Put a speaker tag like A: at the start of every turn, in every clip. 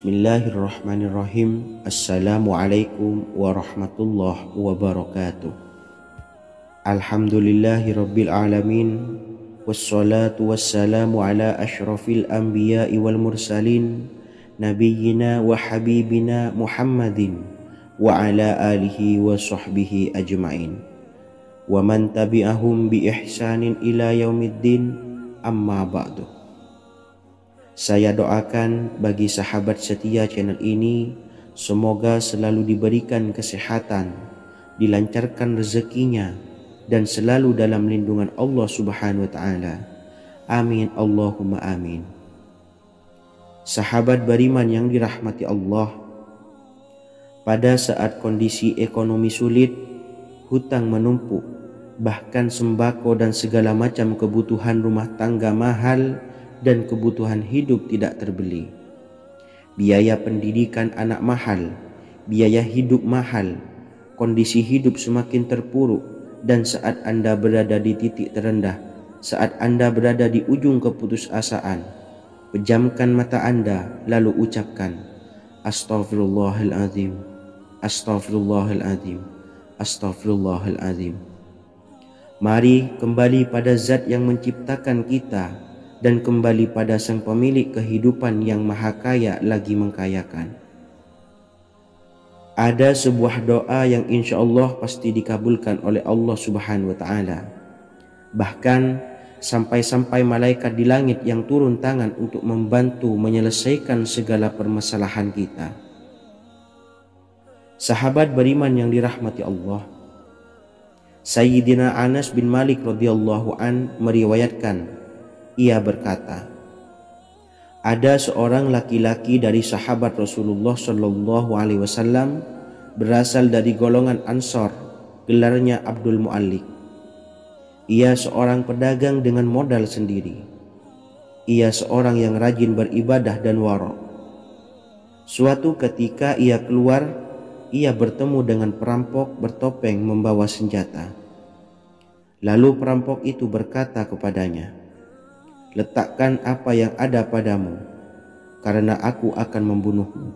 A: Bismillahirrahmanirrahim. Assalamualaikum warahmatullahi wabarakatuh. Alhamdulillahi rabbil alamin. Wassalatu wassalamu ala ashrafil anbiya'i wal mursalin, nabiyyina wa habibina Muhammadin wa ala alihi wa sahbihi ajma'in, wa man tabi'ahum bi ihsanin ila yaumiddin, amma ba'du. Saya doakan bagi sahabat setia channel ini, semoga selalu diberikan kesehatan, dilancarkan rezekinya, dan selalu dalam lindungan Allah Subhanahu wa Ta'ala. Amin Allahumma amin. Sahabat beriman yang dirahmati Allah, pada saat kondisi ekonomi sulit, hutang menumpuk, bahkan sembako dan segala macam kebutuhan rumah tangga mahal dan kebutuhan hidup tidak terbeli. Biaya pendidikan anak mahal, biaya hidup mahal, kondisi hidup semakin terpuruk, dan saat Anda berada di titik terendah, saat Anda berada di ujung keputusasaan, pejamkan mata Anda lalu ucapkan Astaghfirullahaladzim, Astaghfirullahaladzim, Astaghfirullahaladzim. Mari kembali pada Zat yang menciptakan kita dan kembali pada Sang Pemilik kehidupan yang maha kaya lagi mengkayakan. Ada sebuah doa yang insya Allah pasti dikabulkan oleh Allah Subhanahu wa Ta'ala. Bahkan sampai-sampai malaikat di langit yang turun tangan untuk membantu menyelesaikan segala permasalahan kita. Sahabat beriman yang dirahmati Allah, Sayyidina Anas bin Malik radhiyallahu an meriwayatkan, ia berkata, ada seorang laki-laki dari sahabat Rasulullah Shallallahu Alaihi Wasallam berasal dari golongan Ansor, gelarnya Abdul Mu'allik. Ia seorang pedagang dengan modal sendiri. Ia seorang yang rajin beribadah dan wara'. Suatu ketika ia keluar, ia bertemu dengan perampok bertopeng membawa senjata. Lalu perampok itu berkata kepadanya, letakkan apa yang ada padamu, karena aku akan membunuhmu.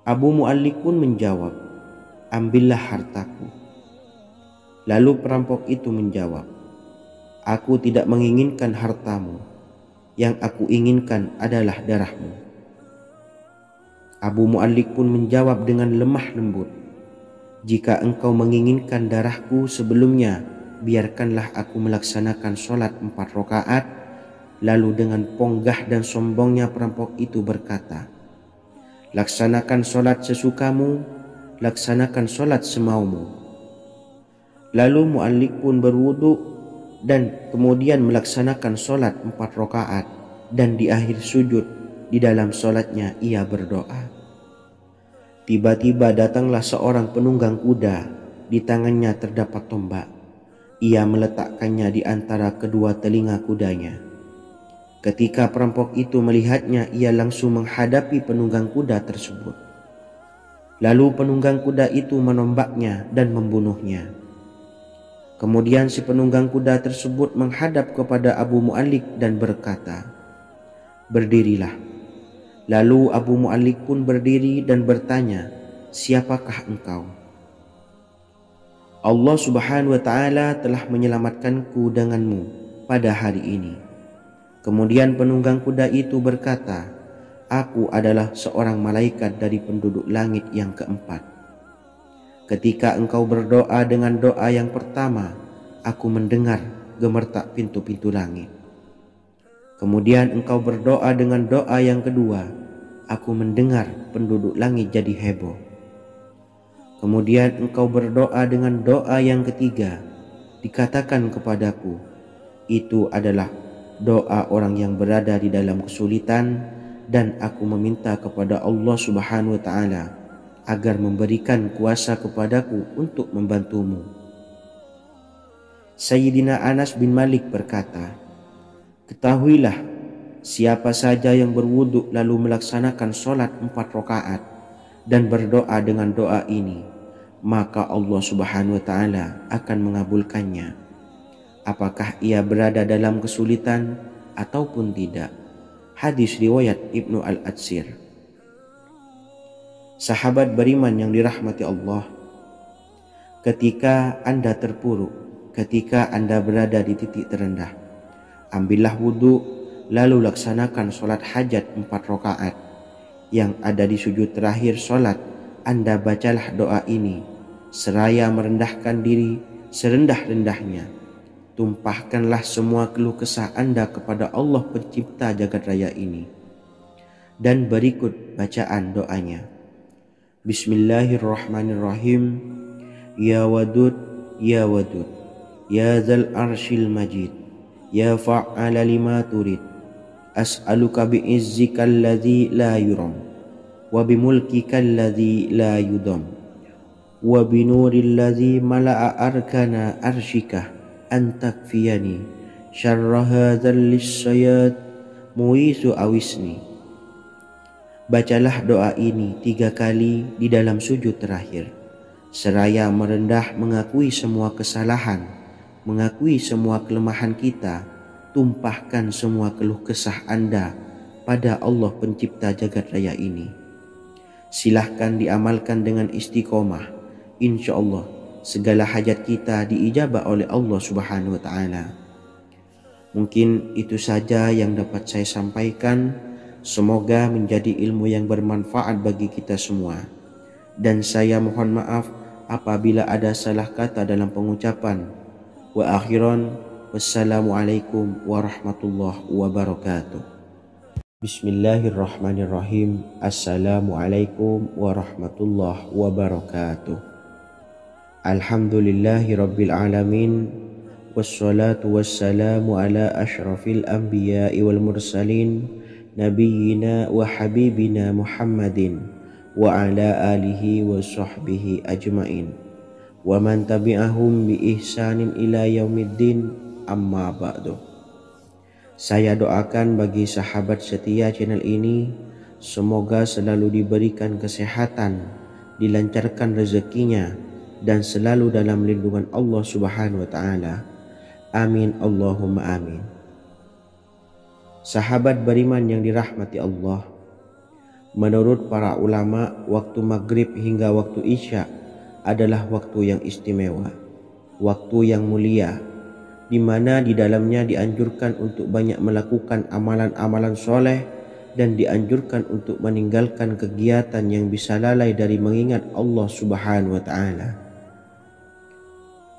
A: Abu Mu'allik pun menjawab, ambillah hartaku. Lalu perampok itu menjawab, aku tidak menginginkan hartamu, yang aku inginkan adalah darahmu. Abu Mu'allik pun menjawab dengan lemah lembut, jika engkau menginginkan darahku sebelumnya, biarkanlah aku melaksanakan sholat 4 rakaat. Lalu dengan ponggah dan sombongnya perampok itu berkata, laksanakan sholat sesukamu, laksanakan sholat semaumu. Lalu Mu'allik pun berwudu dan kemudian melaksanakan sholat 4 rakaat, dan di akhir sujud di dalam sholatnya ia berdoa. Tiba-tiba datanglah seorang penunggang kuda, di tangannya terdapat tombak. Ia meletakkannya di antara kedua telinga kudanya. Ketika perampok itu melihatnya, ia langsung menghadapi penunggang kuda tersebut. Lalu penunggang kuda itu menombaknya dan membunuhnya. Kemudian si penunggang kuda tersebut menghadap kepada Abu Mu'allik dan berkata, berdirilah. Lalu Abu Mu'allik pun berdiri dan bertanya, siapakah engkau? Allah Subhanahu wa Ta'ala telah menyelamatkanku denganmu pada hari ini. Kemudian penunggang kuda itu berkata, aku adalah seorang malaikat dari penduduk langit yang keempat. Ketika engkau berdoa dengan doa yang pertama, aku mendengar gemertak pintu-pintu langit. Kemudian engkau berdoa dengan doa yang kedua, aku mendengar penduduk langit jadi heboh. Kemudian engkau berdoa dengan doa yang ketiga, dikatakan kepadaku, itu adalah doa orang yang berada di dalam kesulitan, dan aku meminta kepada Allah Subhanahu wa Ta'ala agar memberikan kuasa kepadaku untuk membantumu. Sayyidina Anas bin Malik berkata, ketahuilah, siapa saja yang berwudu lalu melaksanakan sholat 4 rakaat dan berdoa dengan doa ini, maka Allah Subhanahu wa Ta'ala akan mengabulkannya, apakah ia berada dalam kesulitan ataupun tidak. Hadis riwayat Ibnu Al-Atsir. Sahabat beriman yang dirahmati Allah, ketika Anda terpuruk, ketika Anda berada di titik terendah, ambillah wudhu, lalu laksanakan sholat hajat 4 rakaat. Yang ada di sujud terakhir sholat, Anda bacalah doa ini, seraya merendahkan diri serendah-rendahnya. Tumpahkanlah semua keluh kesah Anda kepada Allah pencipta jagat raya ini. Dan berikut bacaan doanya. Bismillahirrahmanirrahim. Ya Wadud, Ya Wadud, Ya Dzal Arsyil Majid, Ya Fa'ala lima turid, as'aluka bi'izzika alladzi la yuram, wa bimulkika alladzi la yudam, wa binuril ladzi mala'a arkana arsyika an takfiyani syarra hadzal lisyayat muisu awisni. Bacalah doa ini 3 kali di dalam sujud terakhir, seraya merendah mengakui semua kesalahan, mengakui semua kelemahan kita. Tumpahkan semua keluh kesah Anda pada Allah pencipta jagat raya ini. Silahkan diamalkan dengan istiqomah. Insya Allah segala hajat kita diijabah oleh Allah Subhanahu wa Ta'ala. Mungkin itu saja yang dapat saya sampaikan. Semoga menjadi ilmu yang bermanfaat bagi kita semua. Dan saya mohon maaf apabila ada salah kata dalam pengucapan. Wa akhiran, wassalamualaikum warahmatullahi wabarakatuh. Bismillahirrahmanirrahim. Assalamualaikum warahmatullahi wabarakatuh. Alhamdulillahi rabbil alamin, wassalatu wassalamu ala ashrafil anbiya'i wal mursalin, nabiyyina wa habibina Muhammadin wa ala alihi wa sahbihi ajmain, wa man tabi'ahum bi ihsanin ila yaumiddin, amma ba'du. Saya doakan bagi sahabat setia channel ini, semoga selalu diberikan kesehatan, dilancarkan rezekinya, dan selalu dalam lindungan Allah Subhanahu wa Ta'ala. Amin Allahumma amin. Sahabat beriman yang dirahmati Allah, menurut para ulama, waktu maghrib hingga waktu isya adalah waktu yang istimewa, waktu yang mulia, di mana di dalamnya dianjurkan untuk banyak melakukan amalan-amalan soleh dan dianjurkan untuk meninggalkan kegiatan yang bisa lalai dari mengingat Allah Subhanahu wa Ta'ala.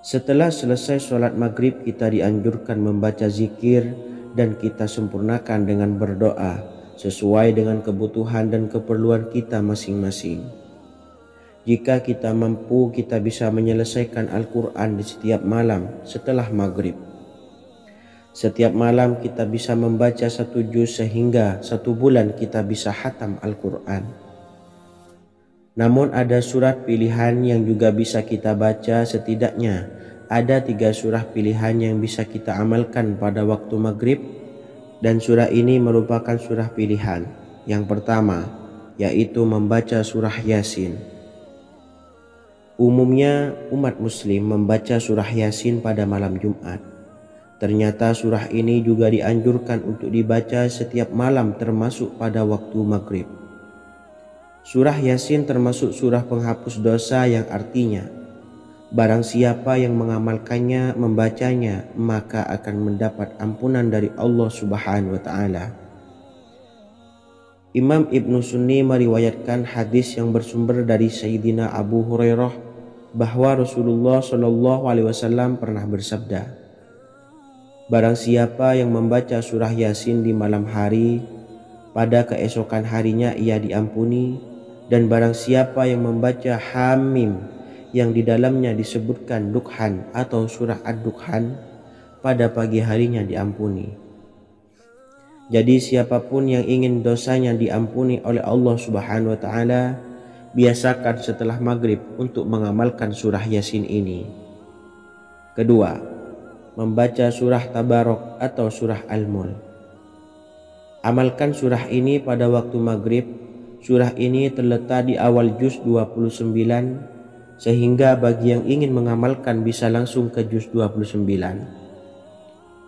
A: Setelah selesai sholat maghrib, kita dianjurkan membaca zikir dan kita sempurnakan dengan berdoa sesuai dengan kebutuhan dan keperluan kita masing-masing. Jika kita mampu, kita bisa menyelesaikan Al-Quran di setiap malam setelah maghrib. Setiap malam kita bisa membaca 1 juz sehingga 1 bulan kita bisa khatam Al-Quran. Namun ada surat pilihan yang juga bisa kita baca. Setidaknya ada 3 surah pilihan yang bisa kita amalkan pada waktu maghrib, dan surah ini merupakan surah pilihan. Yang pertama yaitu membaca surah Yasin. Umumnya umat muslim membaca surah Yasin pada malam Jumat. Ternyata surah ini juga dianjurkan untuk dibaca setiap malam termasuk pada waktu maghrib. Surah Yasin termasuk surah penghapus dosa yang artinya barang siapa yang mengamalkannya, membacanya, maka akan mendapat ampunan dari Allah Subhanahu wa Ta'ala. Imam Ibnu Sunni meriwayatkan hadis yang bersumber dari Sayyidina Abu Hurairah bahwa Rasulullah SAW pernah bersabda, barang siapa yang membaca surah Yasin di malam hari, pada keesokan harinya ia diampuni, dan barang siapa yang membaca Hamim yang di dalamnya disebutkan Dukhan atau surah Ad-Dukhan, pada pagi harinya diampuni. Jadi siapapun yang ingin dosanya diampuni oleh Allah Subhanahu wa Ta'ala, biasakan setelah maghrib untuk mengamalkan surah Yasin ini. Kedua, membaca surah Tabarok atau surah Al-Mulk. Amalkan surah ini pada waktu maghrib. Surah ini terletak di awal juz 29, sehingga bagi yang ingin mengamalkan bisa langsung ke juz 29.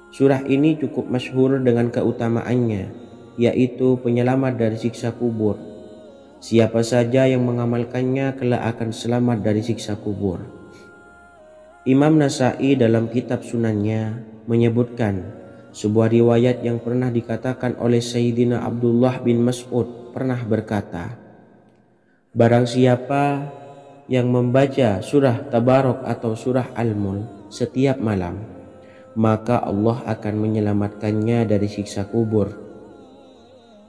A: Surah ini cukup masyhur dengan keutamaannya, yaitu penyelamat dari siksa kubur. Siapa saja yang mengamalkannya kelak akan selamat dari siksa kubur. Imam Nasa'i dalam kitab Sunannya menyebutkan sebuah riwayat yang pernah dikatakan oleh Sayyidina Abdullah bin Mas'ud pernah berkata, barang siapa yang membaca surah Tabarok atau surah Al-Mulk setiap malam, maka Allah akan menyelamatkannya dari siksa kubur.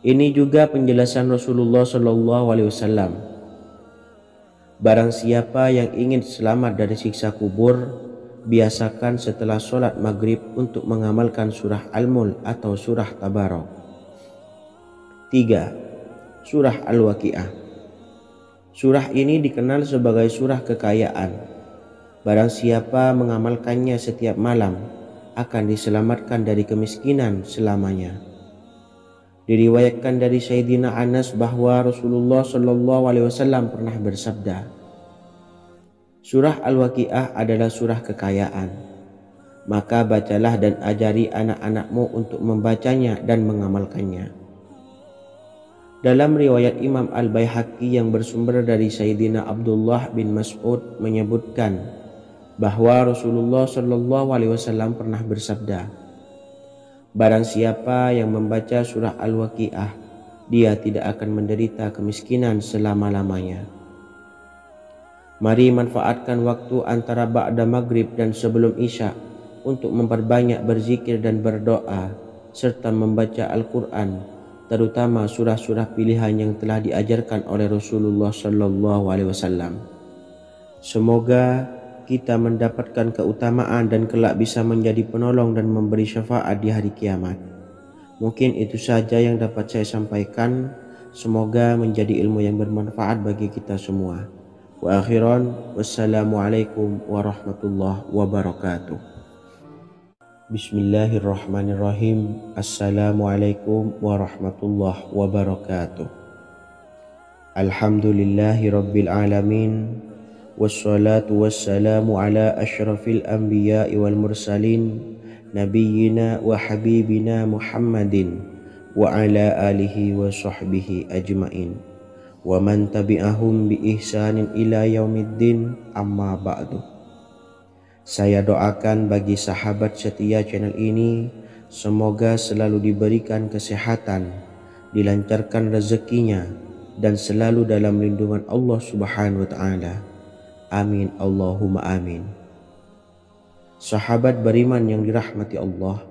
A: Ini juga penjelasan Rasulullah SAW. Barang siapa yang ingin selamat dari siksa kubur, biasakan setelah sholat maghrib untuk mengamalkan surah Al-Mulk atau surah Tabarok. 3. Surah Al-Waqi'ah. Surah ini dikenal sebagai surah kekayaan. Barang siapa mengamalkannya setiap malam, akan diselamatkan dari kemiskinan selamanya. Diriwayatkan dari Sayyidina Anas bahwa Rasulullah SAW pernah bersabda, surah Al-Waqi'ah adalah surah kekayaan. Maka bacalah dan ajari anak-anakmu untuk membacanya dan mengamalkannya. Dalam riwayat Imam Al-Baihaqi yang bersumber dari Sayyidina Abdullah bin Mas'ud menyebutkan bahwa Rasulullah SAW pernah bersabda, barang siapa yang membaca surah Al-Waqi'ah, dia tidak akan menderita kemiskinan selama-lamanya. Mari manfaatkan waktu antara ba'da maghrib dan sebelum isya untuk memperbanyak berzikir dan berdoa serta membaca Al-Quran, terutama surah-surah pilihan yang telah diajarkan oleh Rasulullah SAW. Semoga kita mendapatkan keutamaan dan kelak bisa menjadi penolong dan memberi syafaat di hari kiamat. Mungkin itu saja yang dapat saya sampaikan. Semoga menjadi ilmu yang bermanfaat bagi kita semua. Wa akhiran, wassalamualaikum warahmatullahi wabarakatuh. Bismillahirrahmanirrahim. Assalamualaikum warahmatullahi wabarakatuh. Alhamdulillahi rabbil alamin. Wassalatu wassalamu ala ashrafil anbiya'i wal mursalin nabiyyina wa habibina Muhammadin wa ala alihi wa sahbihi ajmain wa man tabi'ahum bi ihsanin ila yaumiddin, amma ba'du. Saya doakan bagi sahabat setia channel ini, semoga selalu diberikan kesehatan, dilancarkan rezekinya, dan selalu dalam lindungan Allah Subhanahu wa ta'ala. Amin Allahumma amin. Sahabat beriman yang dirahmati Allah,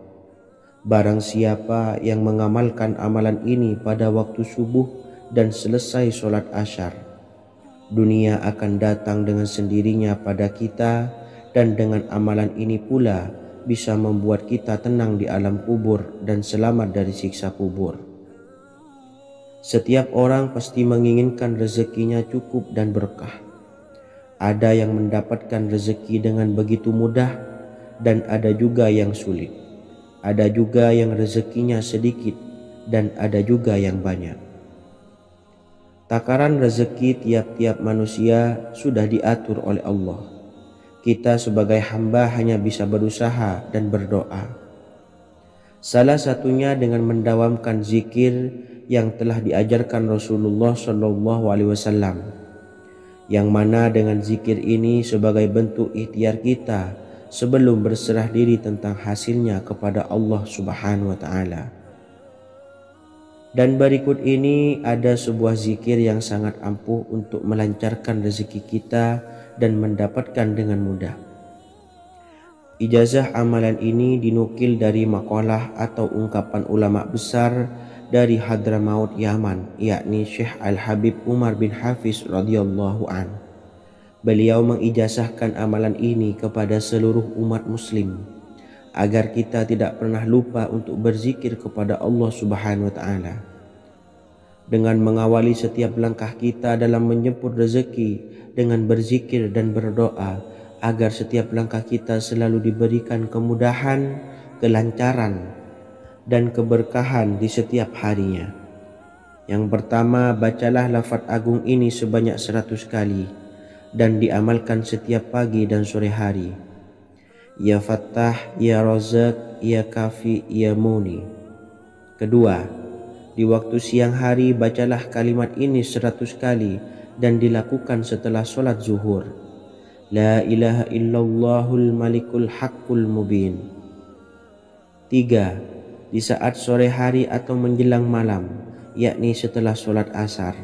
A: barang siapa yang mengamalkan amalan ini pada waktu subuh dan selesai sholat asyar, dunia akan datang dengan sendirinya pada kita, dan dengan amalan ini pula bisa membuat kita tenang di alam kubur dan selamat dari siksa kubur. Setiap orang pasti menginginkan rezekinya cukup dan berkah. Ada yang mendapatkan rezeki dengan begitu mudah dan ada juga yang sulit. Ada juga yang rezekinya sedikit dan ada juga yang banyak. Takaran rezeki tiap-tiap manusia sudah diatur oleh Allah. Kita sebagai hamba hanya bisa berusaha dan berdoa. Salah satunya dengan mendawamkan zikir yang telah diajarkan Rasulullah SAW. Yang mana dengan zikir ini sebagai bentuk ikhtiar kita sebelum berserah diri tentang hasilnya kepada Allah Subhanahu wa ta'ala. Dan berikut ini ada sebuah zikir yang sangat ampuh untuk melancarkan rezeki kita dan mendapatkan dengan mudah. Ijazah amalan ini dinukil dari makalah atau ungkapan ulama besar dari Hadramaut Yaman, yakni Syekh Al-Habib Umar bin Hafiz radhiyallahu an. Beliau mengijazahkan amalan ini kepada seluruh umat muslim agar kita tidak pernah lupa untuk berzikir kepada Allah Subhanahu wa ta'ala. Dengan mengawali setiap langkah kita dalam menjemput rezeki dengan berzikir dan berdoa agar setiap langkah kita selalu diberikan kemudahan, kelancaran, dan keberkahan di setiap harinya. Yang pertama, bacalah lafaz agung ini sebanyak 100 kali dan diamalkan setiap pagi dan sore hari. Ya Fattah, Ya Razak, Ya Kafi, Ya Muni. Kedua, Di waktu siang hari bacalah kalimat ini 100 kali dan dilakukan setelah sholat zuhur. La ilaha illallahul malikul haqqul mubin. 3. Di saat sore hari atau menjelang malam, yakni setelah sholat asar,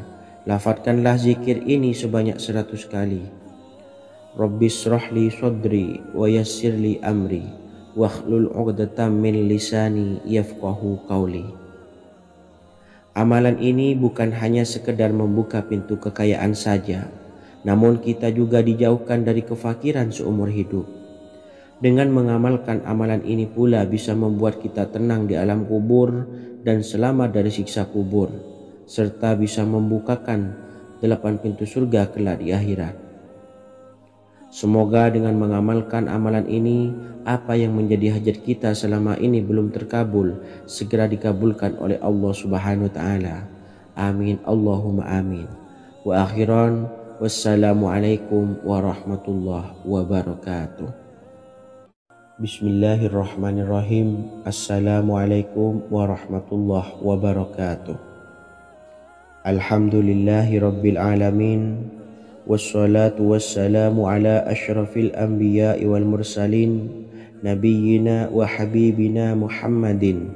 A: lafadzkanlah zikir ini sebanyak 100 kali. Rabbishrahli sodri wa yassirli amri wakhlul 'uqdatam min lisani yafqahu qawli. Amalan ini bukan hanya sekedar membuka pintu kekayaan saja, namun kita juga dijauhkan dari kefakiran seumur hidup. Dengan mengamalkan amalan ini pula bisa membuat kita tenang di alam kubur dan selamat dari siksa kubur, serta bisa membukakan 8 pintu surga kelak di akhirat. Semoga dengan mengamalkan amalan ini, apa yang menjadi hajat kita selama ini belum terkabul, segera dikabulkan oleh Allah Subhanahu wa Ta'ala. Amin Allahumma amin. Wa akhiran, wassalamualaikum warahmatullahi wabarakatuh. Bismillahirrahmanirrahim. Assalamualaikum warahmatullahi wabarakatuh. Alhamdulillahi rabbil alamin. Wassalatu wassalamu ala ashrafil anbiya'i wal mursalin nabiyyina wa habibina Muhammadin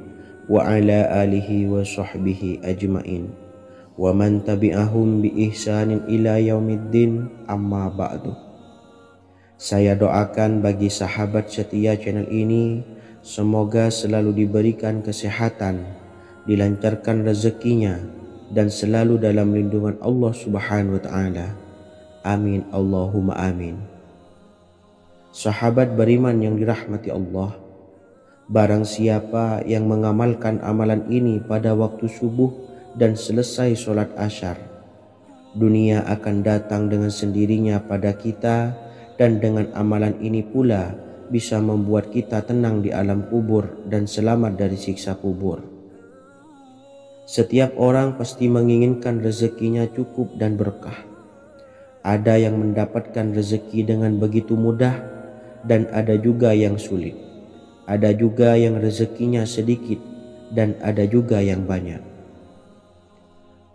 A: wa ala alihi wa sahbihi ajmain wa man tabi'ahum bi ihsanin ila yaumiddin, amma ba'du. Saya doakan bagi sahabat setia channel ini, semoga selalu diberikan kesehatan, dilancarkan rezekinya, dan selalu dalam lindungan Allah Subhanahu wa Ta'ala. Amin Allahumma amin. Sahabat beriman yang dirahmati Allah, barang siapa yang mengamalkan amalan ini pada waktu subuh dan selesai sholat asyar, dunia akan datang dengan sendirinya pada kita, dan dengan amalan ini pula bisa membuat kita tenang di alam kubur dan selamat dari siksa kubur. Setiap orang pasti menginginkan rezekinya cukup dan berkah. Ada yang mendapatkan rezeki dengan begitu mudah dan ada juga yang sulit. Ada juga yang rezekinya sedikit dan ada juga yang banyak.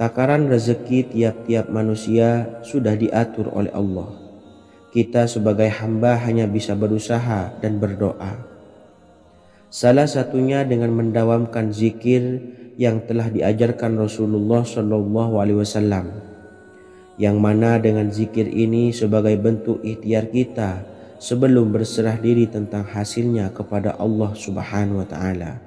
A: Takaran rezeki tiap-tiap manusia sudah diatur oleh Allah. Kita sebagai hamba hanya bisa berusaha dan berdoa. Salah satunya dengan mendawamkan zikir yang telah diajarkan Rasulullah SAW. Yang mana dengan zikir ini sebagai bentuk ikhtiar kita sebelum berserah diri tentang hasilnya kepada Allah Subhanahu wa Ta'ala.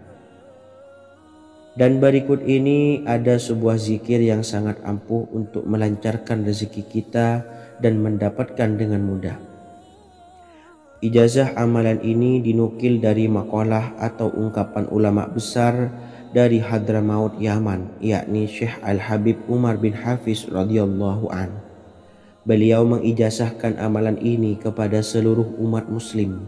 A: Dan berikut ini ada sebuah zikir yang sangat ampuh untuk melancarkan rezeki kita dan mendapatkan dengan mudah. Ijazah amalan ini dinukil dari makalah atau ungkapan ulama besar dari Hadramaut Yaman, yakni Syekh Al-Habib Umar bin Hafiz radhiyallahu an. Beliau mengijazahkan amalan ini kepada seluruh umat muslim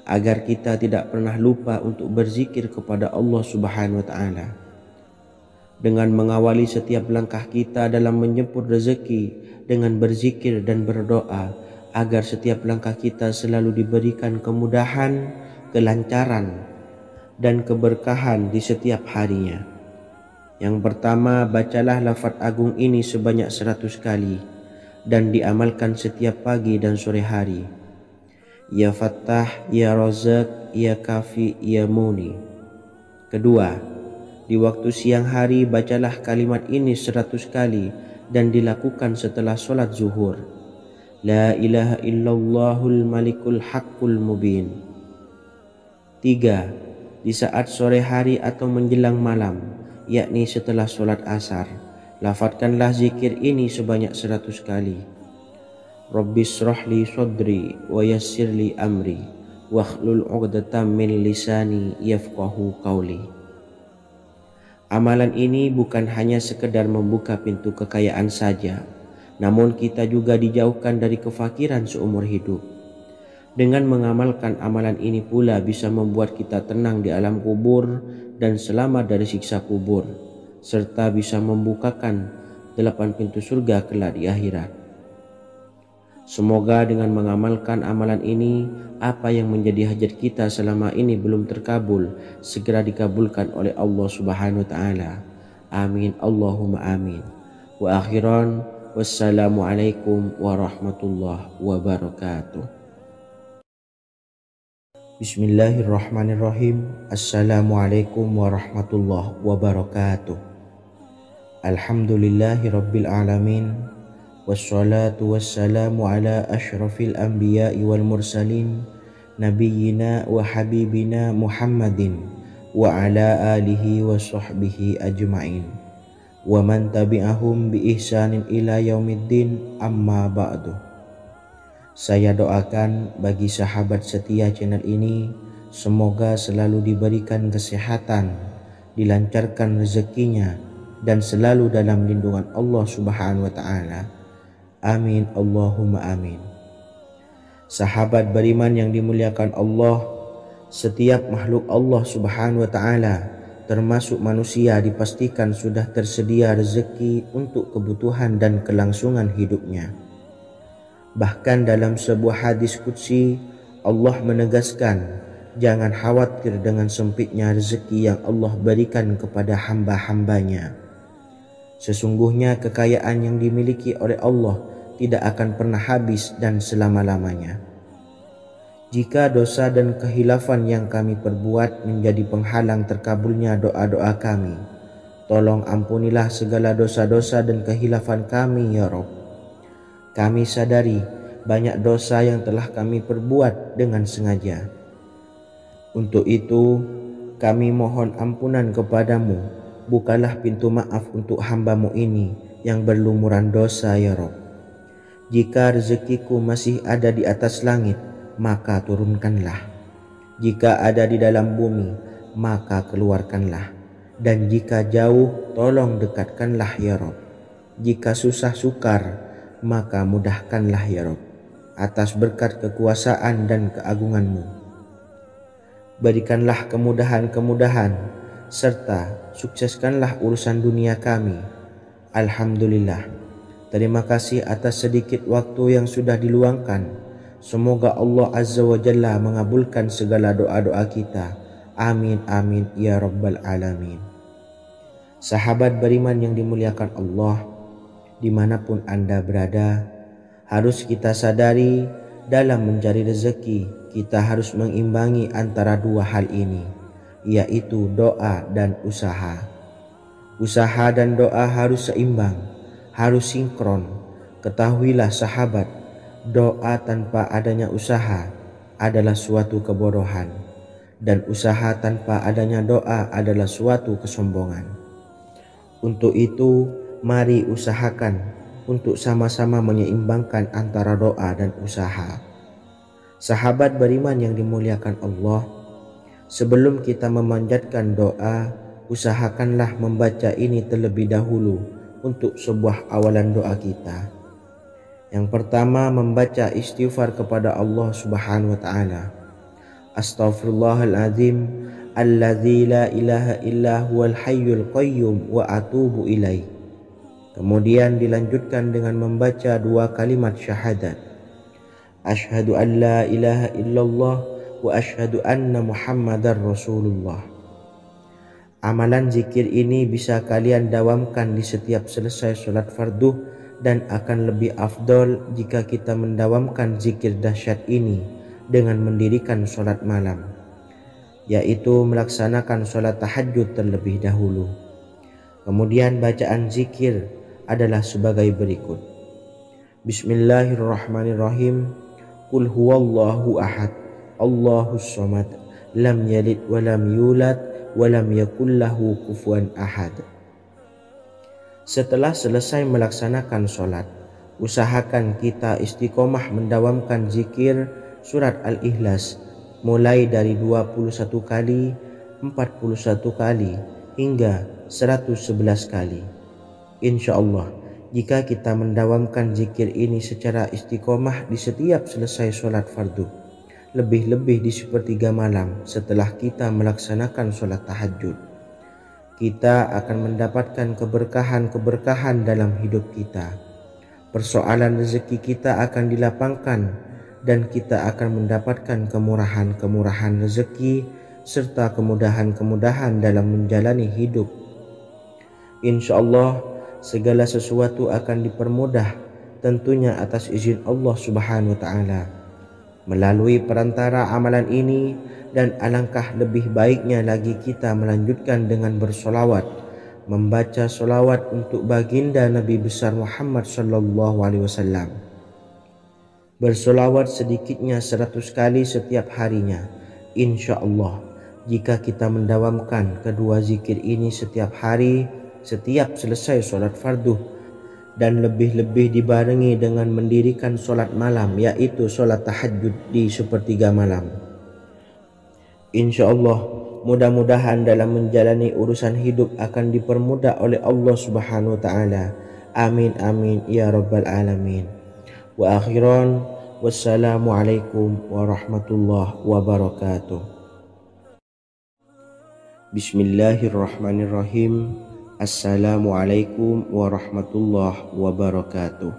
A: agar kita tidak pernah lupa untuk berzikir kepada Allah Subhanahu wa Ta'ala. Dengan mengawali setiap langkah kita dalam menjemput rezeki dengan berzikir dan berdoa agar setiap langkah kita selalu diberikan kemudahan, kelancaran, dan keberkahan di setiap harinya. Yang pertama, bacalah lafaz agung ini sebanyak 100 kali dan diamalkan setiap pagi dan sore hari. Ya Fattah, Ya Razak, Ya Kafi, Ya Muni. Kedua, di waktu siang hari bacalah kalimat ini 100 kali dan dilakukan setelah sholat zuhur. La ilaha illallahul malikul haqqul mubin. 3. Di saat sore hari atau menjelang malam, yakni setelah sholat asar, lafadzkanlah zikir ini sebanyak 100 kali. Rabbishrahli sodri wa yassirli amri wakhlul 'uqdatam min lisani yafqahu qawli. Amalan ini bukan hanya sekedar membuka pintu kekayaan saja, namun kita juga dijauhkan dari kefakiran seumur hidup. Dengan mengamalkan amalan ini pula bisa membuat kita tenang di alam kubur dan selamat dari siksa kubur, serta bisa membukakan 8 pintu surga kelak di akhirat. Semoga dengan mengamalkan amalan ini, apa yang menjadi hajat kita selama ini belum terkabul, segera dikabulkan oleh Allah Subhanahu wa Ta'ala. Amin Allahumma amin. Wa akhiran, wassalamualaikum warahmatullahi wabarakatuh. Bismillahirrahmanirrahim. Assalamualaikum warahmatullahi wabarakatuh. Alhamdulillahi rabbil alamin. Wassalatu wassalamu ala ashrafil anbiya'i wal mursalin, nabiyyina wa habibina Muhammadin wa ala alihi wa sahbihi ajma'in wa man tabi'ahum bi ihsanin ila yaumiddin, amma ba'du. Saya doakan bagi sahabat setia channel ini, semoga selalu diberikan kesehatan, dilancarkan rezekinya, dan selalu dalam lindungan Allah Subhanahu wa ta'ala. Amin Allahumma amin. Sahabat beriman yang dimuliakan Allah, setiap makhluk Allah Subhanahu wa ta'ala termasuk manusia dipastikan sudah tersedia rezeki untuk kebutuhan dan kelangsungan hidupnya. Bahkan dalam sebuah hadis qudsi, Allah menegaskan, jangan khawatir dengan sempitnya rezeki yang Allah berikan kepada hamba-hambanya. Sesungguhnya kekayaan yang dimiliki oleh Allah tidak akan pernah habis dan selama-lamanya. Jika dosa dan kehilafan yang kami perbuat menjadi penghalang terkabulnya doa-doa kami, tolong ampunilah segala dosa-dosa dan kehilafan kami ya Rabb. Kami sadari banyak dosa yang telah kami perbuat dengan sengaja. Untuk itu kami mohon ampunan kepadamu. Bukalah pintu maaf untuk hamba-Mu ini yang berlumuran dosa ya Rabb. Jika rezekiku masih ada di atas langit, maka turunkanlah. Jika ada di dalam bumi, maka keluarkanlah. Dan jika jauh, tolong dekatkanlah ya Rabb. Jika susah sukar, maka mudahkanlah ya Rabb, atas berkat kekuasaan dan keagungan-Mu. Berikanlah kemudahan-kemudahan, serta sukseskanlah urusan dunia kami. Alhamdulillah. Terima kasih atas sedikit waktu yang sudah diluangkan. Semoga Allah Azza wa Jalla mengabulkan segala doa-doa kita. Amin amin ya rabbal alamin. Sahabat beriman yang dimuliakan Allah, dimanapun Anda berada, harus kita sadari dalam mencari rezeki kita harus mengimbangi antara dua hal ini, yaitu doa dan usaha. Usaha dan doa harus seimbang, harus sinkron. Ketahuilah sahabat, doa tanpa adanya usaha adalah suatu kebodohan, dan usaha tanpa adanya doa adalah suatu kesombongan. Untuk itu, mari usahakan untuk sama-sama menyeimbangkan antara doa dan usaha. Sahabat beriman yang dimuliakan Allah, sebelum kita memanjatkan doa, usahakanlah membaca ini terlebih dahulu untuk sebuah awalan doa kita. Yang pertama, membaca istighfar kepada Allah Subhanahu wa ta'ala. Astaghfirullahaladzim alladzi la ilaha illa huwal hayyul qayyum wa atubu ilaih. Kemudian dilanjutkan dengan membaca dua kalimat syahadat. Asyhadu an la ilaha illallah wa asyhadu anna Muhammadar Rasulullah. Amalan zikir ini bisa kalian dawamkan di setiap selesai sholat fardu, dan akan lebih afdol jika kita mendawamkan zikir dahsyat ini dengan mendirikan sholat malam, yaitu melaksanakan sholat tahajud terlebih dahulu. Kemudian bacaan zikir adalah sebagai berikut. Bismillahirrahmanirrahim. Qul huwallahu ahad, Allahus samad, lam yalid wa lam yulad wa lam yakul lahu kufuwan ahad. Setelah selesai melaksanakan sholat, usahakan kita istiqomah mendawamkan zikir surat Al-Ikhlas mulai dari 21 kali, 41 kali, hingga 111 kali. Insya Allah, jika kita mendawamkan zikir ini secara istiqomah di setiap selesai sholat fardu, lebih-lebih di sepertiga malam setelah kita melaksanakan sholat tahajud, kita akan mendapatkan keberkahan-keberkahan dalam hidup kita. Persoalan rezeki kita akan dilapangkan, dan kita akan mendapatkan kemurahan-kemurahan rezeki serta kemudahan-kemudahan dalam menjalani hidup. Insya Allah segala sesuatu akan dipermudah, tentunya atas izin Allah Subhanahu wa Ta'ala. Melalui perantara amalan ini, dan alangkah lebih baiknya lagi kita melanjutkan dengan bersolawat, membaca solawat untuk baginda Nabi besar Muhammad sallallahu alaihi wasallam. Bersolawat sedikitnya 100 kali setiap harinya. Insya Allah jika kita mendawamkan kedua zikir ini setiap hari, setiap selesai sholat fardu, dan lebih-lebih dibarengi dengan mendirikan sholat malam, yaitu sholat tahajud di sepertiga malam, insya Allah mudah-mudahan dalam menjalani urusan hidup akan dipermudah oleh Allah Subhanahu wa Ta'ala. Amin amin ya rabbal alamin. Wa akhiran, wassalamualaikum warahmatullahi wabarakatuh. Bismillahirrahmanirrahim. Assalamualaikum warahmatullahi wabarakatuh.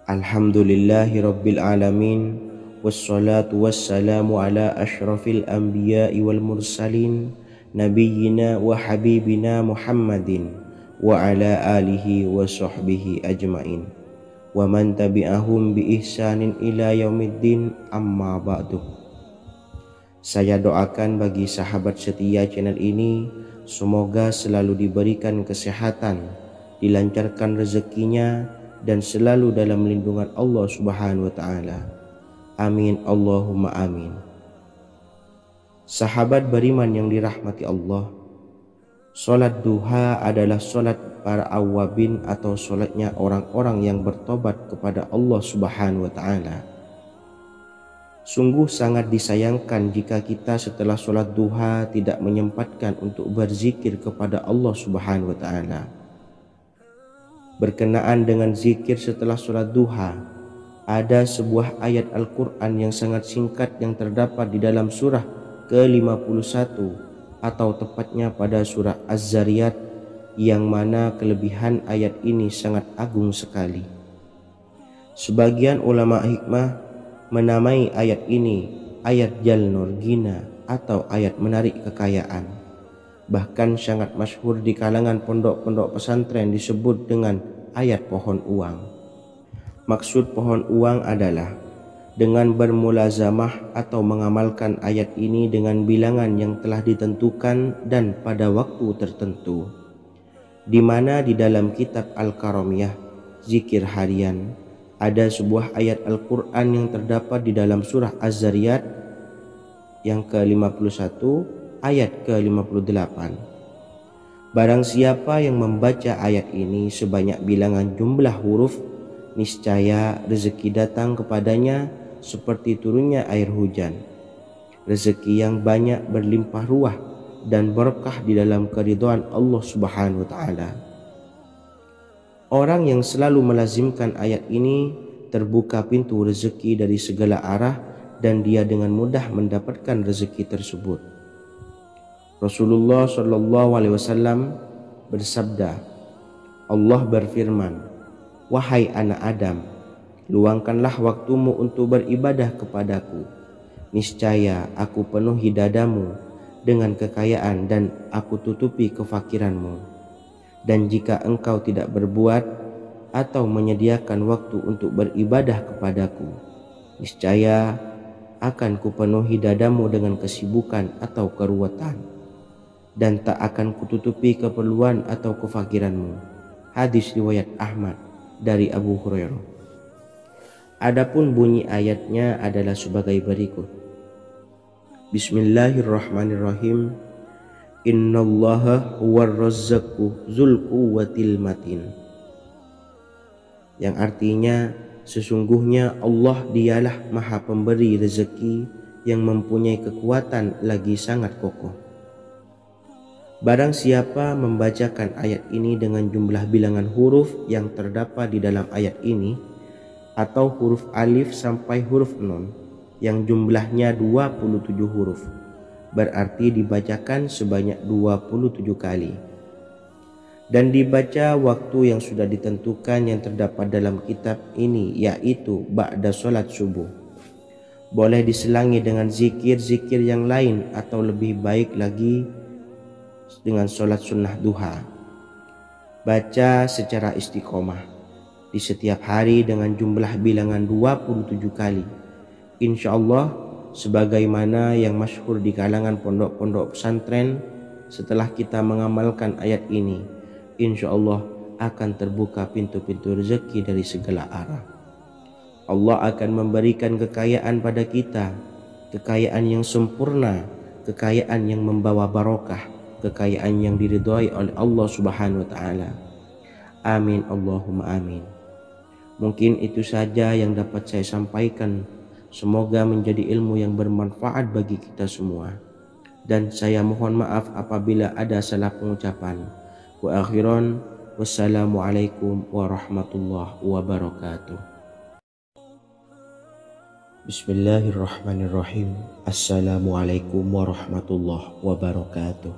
A: Alhamdulillahi rabbil alamin, wassalatu wassalamu ala ashrafil anbiya'i wal mursalin, nabiyyina wa habibina Muhammadin wa ala alihi wa sahbihi ajmain, wa man tabi'ahum bi ihsanin ila yaumiddin, amma ba'du. Saya doakan bagi sahabat setia channel ini, semoga selalu diberikan kesehatan, dilancarkan rezekinya, dan selalu dalam lindungan Allah Subhanahu wa Ta'ala. Amin Allahumma amin. Sahabat beriman yang dirahmati Allah, solat duha adalah solat para awabin atau solatnya orang-orang yang bertobat kepada Allah Subhanahu wa Ta'ala. Sungguh sangat disayangkan jika kita setelah sholat duha tidak menyempatkan untuk berzikir kepada Allah Subhanahu wa Ta'ala. Berkenaan dengan zikir setelah sholat duha, ada sebuah ayat Al-Quran yang sangat singkat yang terdapat di dalam surah ke-51 atau tepatnya pada surah Az-Zariyat, yang mana kelebihan ayat ini sangat agung sekali. Sebagian ulama hikmah menamai ayat ini ayat Jalnur Gina atau ayat menarik kekayaan. Bahkan sangat masyhur di kalangan pondok-pondok pesantren disebut dengan ayat pohon uang. Maksud pohon uang adalah dengan bermulazamah atau mengamalkan ayat ini dengan bilangan yang telah ditentukan dan pada waktu tertentu, di mana di dalam kitab Al-Karamiyah zikir harian ada sebuah ayat Al-Quran yang terdapat di dalam surah Az-Zariyat yang ke-51 ayat ke-58. Barang siapa yang membaca ayat ini sebanyak bilangan jumlah huruf, niscaya rezeki datang kepadanya seperti turunnya air hujan. Rezeki yang banyak berlimpah ruah dan berkah di dalam keridhaan Allah Subhanahu wa Ta'ala. Orang yang selalu melazimkan ayat ini terbuka pintu rezeki dari segala arah dan dia dengan mudah mendapatkan rezeki tersebut. Rasulullah Shallallahu Alaihi Wasallam bersabda, Allah berfirman, wahai anak Adam, luangkanlah waktumu untuk beribadah kepadaku. Niscaya aku penuhi dadamu dengan kekayaan dan aku tutupi kefakiranmu. Dan jika engkau tidak berbuat atau menyediakan waktu untuk beribadah kepadaku, niscaya akan kupenuhi dadamu dengan kesibukan atau keruwetan, dan tak akan kututupi keperluan atau kefakiranmu. Hadis riwayat Ahmad dari Abu Hurairah. Adapun bunyi ayatnya adalah sebagai berikut. Bismillahirrahmanirrahim. Innallaha huwar razzaqu dzul quwwatil matin. Yang artinya sesungguhnya Allah dialah maha pemberi rezeki yang mempunyai kekuatan lagi sangat kokoh. Barang siapa membacakan ayat ini dengan jumlah bilangan huruf yang terdapat di dalam ayat ini, atau huruf alif sampai huruf nun yang jumlahnya 27 huruf, berarti dibacakan sebanyak 27 kali, dan dibaca waktu yang sudah ditentukan yang terdapat dalam kitab ini, yaitu ba'da sholat subuh. Boleh diselangi dengan zikir-zikir yang lain atau lebih baik lagi dengan sholat sunnah duha. Baca secara istiqomah di setiap hari dengan jumlah bilangan 27 kali. Insya Allah, sebagaimana yang masyhur di kalangan pondok-pondok pesantren, setelah kita mengamalkan ayat ini, insya Allah akan terbuka pintu-pintu rezeki dari segala arah. Allah akan memberikan kekayaan pada kita, kekayaan yang sempurna, kekayaan yang membawa barokah, kekayaan yang diridhai oleh Allah Subhanahu wa taala. Amin Allahumma amin. Mungkin itu saja yang dapat saya sampaikan. Semoga menjadi ilmu yang bermanfaat bagi kita semua. Dan saya mohon maaf apabila ada salah pengucapan. Wa akhiran, wassalamualaikum warahmatullahi wabarakatuh. Bismillahirrahmanirrahim. Assalamualaikum warahmatullahi wabarakatuh.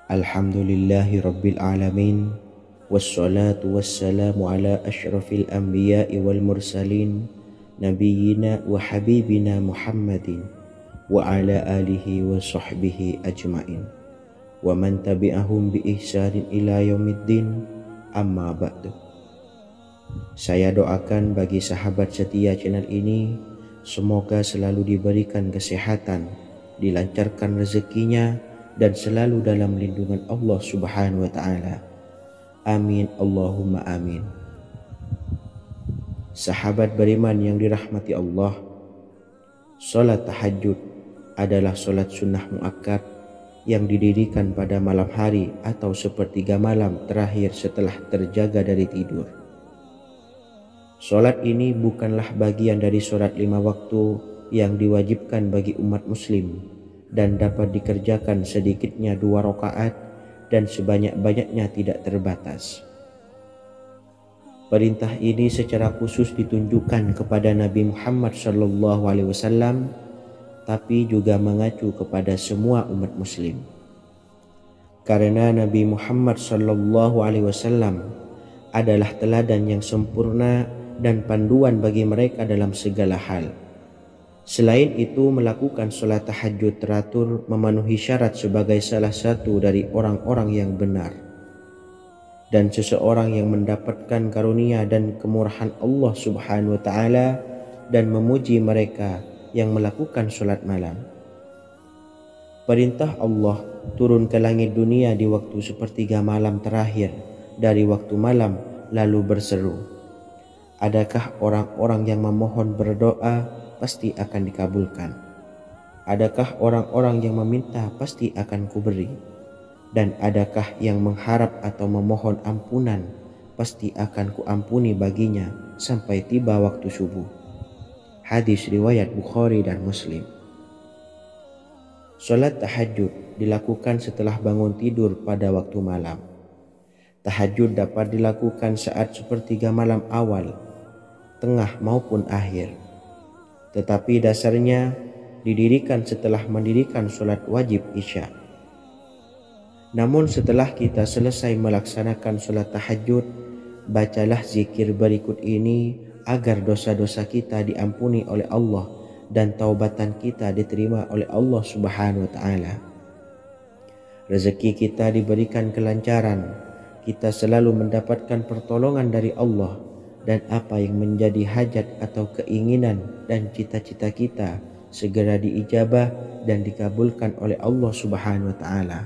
A: Alhamdulillahi rabbil alamin. Wassalatu wassalamu ala ashrafil anbiya'i wal mursalin, nabiyyina wa habibina Muhammadin wa ala alihi wa sahbihi ajmain wa man tabi'ahum bi ihsanin ila yaumiddin, amma ba'du. Saya doakan bagi sahabat setia channel ini, semoga selalu diberikan kesehatan, dilancarkan rezekinya, dan selalu dalam lindungan Allah Subhanahu wa ta'ala. Amin Allahumma amin. Sahabat beriman yang dirahmati Allah, salat tahajud adalah salat sunnah muakkad yang didirikan pada malam hari atau sepertiga malam terakhir setelah terjaga dari tidur. Salat ini bukanlah bagian dari salat 5 waktu yang diwajibkan bagi umat muslim dan dapat dikerjakan sedikitnya 2 rakaat dan sebanyak-banyaknya tidak terbatas. Perintah ini secara khusus ditunjukkan kepada Nabi Muhammad SAW, tapi juga mengacu kepada semua umat muslim. Karena Nabi Muhammad SAW adalah teladan yang sempurna dan panduan bagi mereka dalam segala hal. Selain itu, melakukan sholat tahajud teratur memenuhi syarat sebagai salah satu dari orang-orang yang benar. Dan seseorang yang mendapatkan karunia dan kemurahan Allah Subhanahu wa ta'ala dan memuji mereka yang melakukan sholat malam. Perintah Allah turun ke langit dunia di waktu sepertiga malam terakhir dari waktu malam lalu berseru, adakah orang-orang yang memohon berdoa pasti akan dikabulkan? Adakah orang-orang yang meminta pasti akan kuberi? Dan adakah yang mengharap atau memohon ampunan pasti akan kuampuni baginya sampai tiba waktu subuh. Hadis riwayat Bukhari dan Muslim. Salat tahajud dilakukan setelah bangun tidur pada waktu malam. Tahajud dapat dilakukan saat sepertiga malam awal, tengah maupun akhir. Tetapi dasarnya didirikan setelah mendirikan sholat wajib isya. Namun setelah kita selesai melaksanakan sholat tahajud, bacalah zikir berikut ini agar dosa-dosa kita diampuni oleh Allah dan taubatan kita diterima oleh Allah Subhanahu wa ta'ala. Rezeki kita diberikan kelancaran, kita selalu mendapatkan pertolongan dari Allah, dan apa yang menjadi hajat atau keinginan dan cita-cita kita segera diijabah dan dikabulkan oleh Allah Subhanahu wa ta'ala.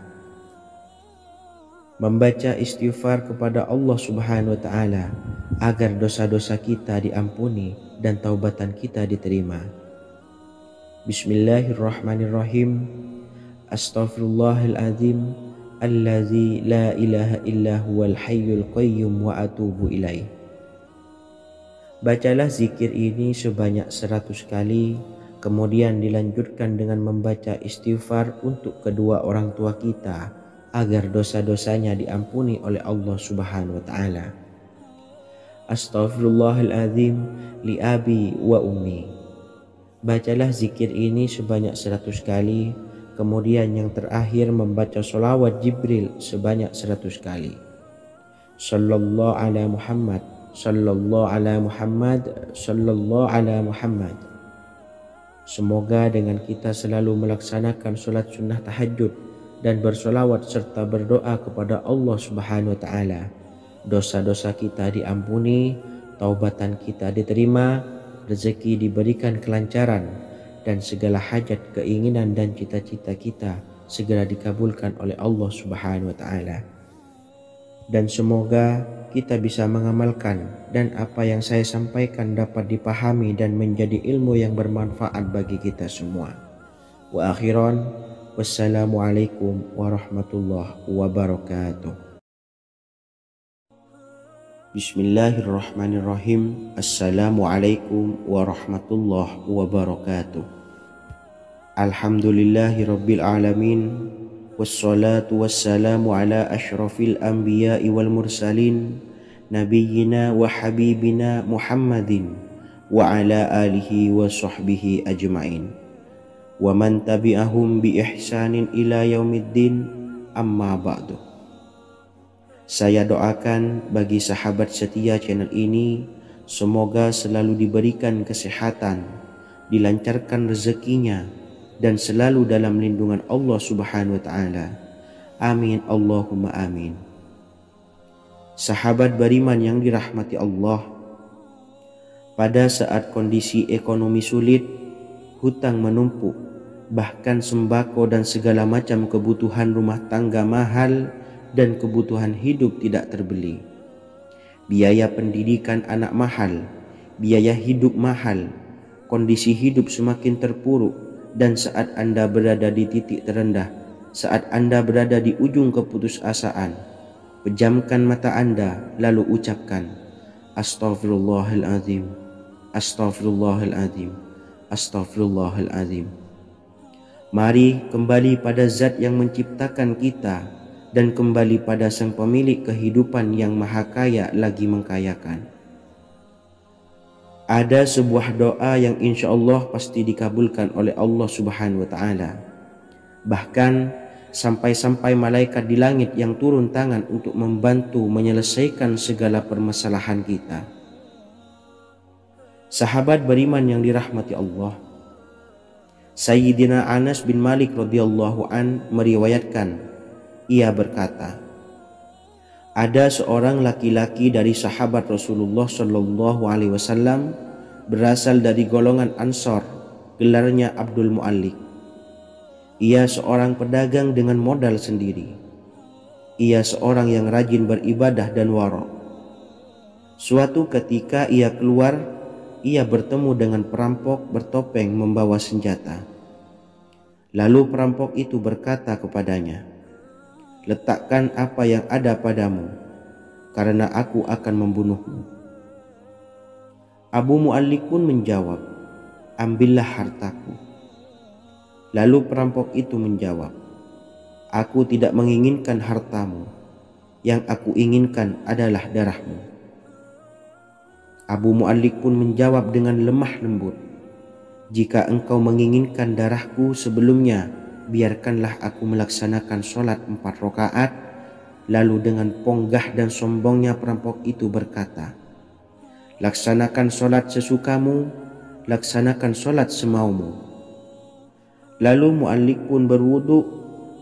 A: Membaca istighfar kepada Allah Subhanahu wa ta'ala agar dosa-dosa kita diampuni dan taubatan kita diterima. Bismillahirrahmanirrahim. Astaghfirullahaladzim allazi la ilaha illa huwal hayyul qayyum wa atubu ilaih. Bacalah zikir ini sebanyak 100 kali, kemudian dilanjutkan dengan membaca istighfar untuk kedua orang tua kita agar dosa-dosanya diampuni oleh Allah Subhanahu wa ta'ala. Astaghfirullahaladzim li abi wa ummi. Bacalah zikir ini sebanyak 100 kali, kemudian yang terakhir membaca sholawat Jibril sebanyak 100 kali. Sallallahu ala Muhammad, sallallahu ala Muhammad, sallallahu ala Muhammad. Semoga dengan kita selalu melaksanakan sholat sunnah tahajud dan bersolawat serta berdoa kepada Allah Subhanahu wa Ta'ala, dosa-dosa kita diampuni, taubatan kita diterima, rezeki diberikan kelancaran, dan segala hajat, keinginan dan cita-cita kita segera dikabulkan oleh Allah Subhanahu wa Ta'ala. Dan semoga kita bisa mengamalkan dan apa yang saya sampaikan dapat dipahami dan menjadi ilmu yang bermanfaat bagi kita semua. Wa akhiran, wassalamualaikum warahmatullahi wabarakatuh. Bismillahirrahmanirrahim. Assalamualaikum warahmatullahi wabarakatuh. Alhamdulillahi rabbil alamin. Wassalatu wassalamu ala ashrafil anbiya'i wal mursalin, nabiyyina wa habibina Muhammadin wa ala alihi wa sahbihi ajma'in wa man tabi'ahum bi ihsanin ila yaumiddin, amma ba'du. Saya doakan bagi sahabat setia channel ini, semoga selalu diberikan kesehatan, dilancarkan rezekinya, dan selalu dalam lindungan Allah Subhanahu wa Ta'ala. Amin Allahumma amin. Sahabat beriman yang dirahmati Allah, pada saat kondisi ekonomi sulit, hutang menumpuk, bahkan sembako dan segala macam kebutuhan rumah tangga mahal dan kebutuhan hidup tidak terbeli, biaya pendidikan anak mahal, biaya hidup mahal, kondisi hidup semakin terpuruk, dan saat Anda berada di titik terendah, saat Anda berada di ujung keputusasaan, pejamkan mata Anda lalu ucapkan Astaghfirullahaladzim, Astaghfirullahaladzim, Astaghfirullahaladzim. Mari kembali pada Zat yang menciptakan kita dan kembali pada Sang Pemilik kehidupan yang Maha Kaya lagi mengkayakan. Ada sebuah doa yang insya Allah pasti dikabulkan oleh Allah Subhanahu wa Ta'ala. Bahkan sampai-sampai malaikat di langit yang turun tangan untuk membantu menyelesaikan segala permasalahan kita. Sahabat beriman yang dirahmati Allah, Sayyidina Anas bin Malik radhiyallahu an meriwayatkan, ia berkata, ada seorang laki-laki dari sahabat Rasulullah Shallallahu Alaihi Wasallam berasal dari golongan Ansor, gelarnya Abdul Mu'allik. Ia seorang pedagang dengan modal sendiri. Ia seorang yang rajin beribadah dan wara'. Suatu ketika ia keluar, ia bertemu dengan perampok bertopeng membawa senjata. Lalu perampok itu berkata kepadanya, letakkan apa yang ada padamu, karena aku akan membunuhmu. Abu Mu'allik pun menjawab, ambillah hartaku. Lalu perampok itu menjawab, aku tidak menginginkan hartamu, yang aku inginkan adalah darahmu. Abu Mu'allik pun menjawab dengan lemah lembut, jika engkau menginginkan darahku sebelumnya, biarkanlah aku melaksanakan sholat 4 rakaat. Lalu dengan ponggah dan sombongnya perampok itu berkata, laksanakan sholat sesukamu, laksanakan sholat semaumu. Lalu Mu'allik pun berwudu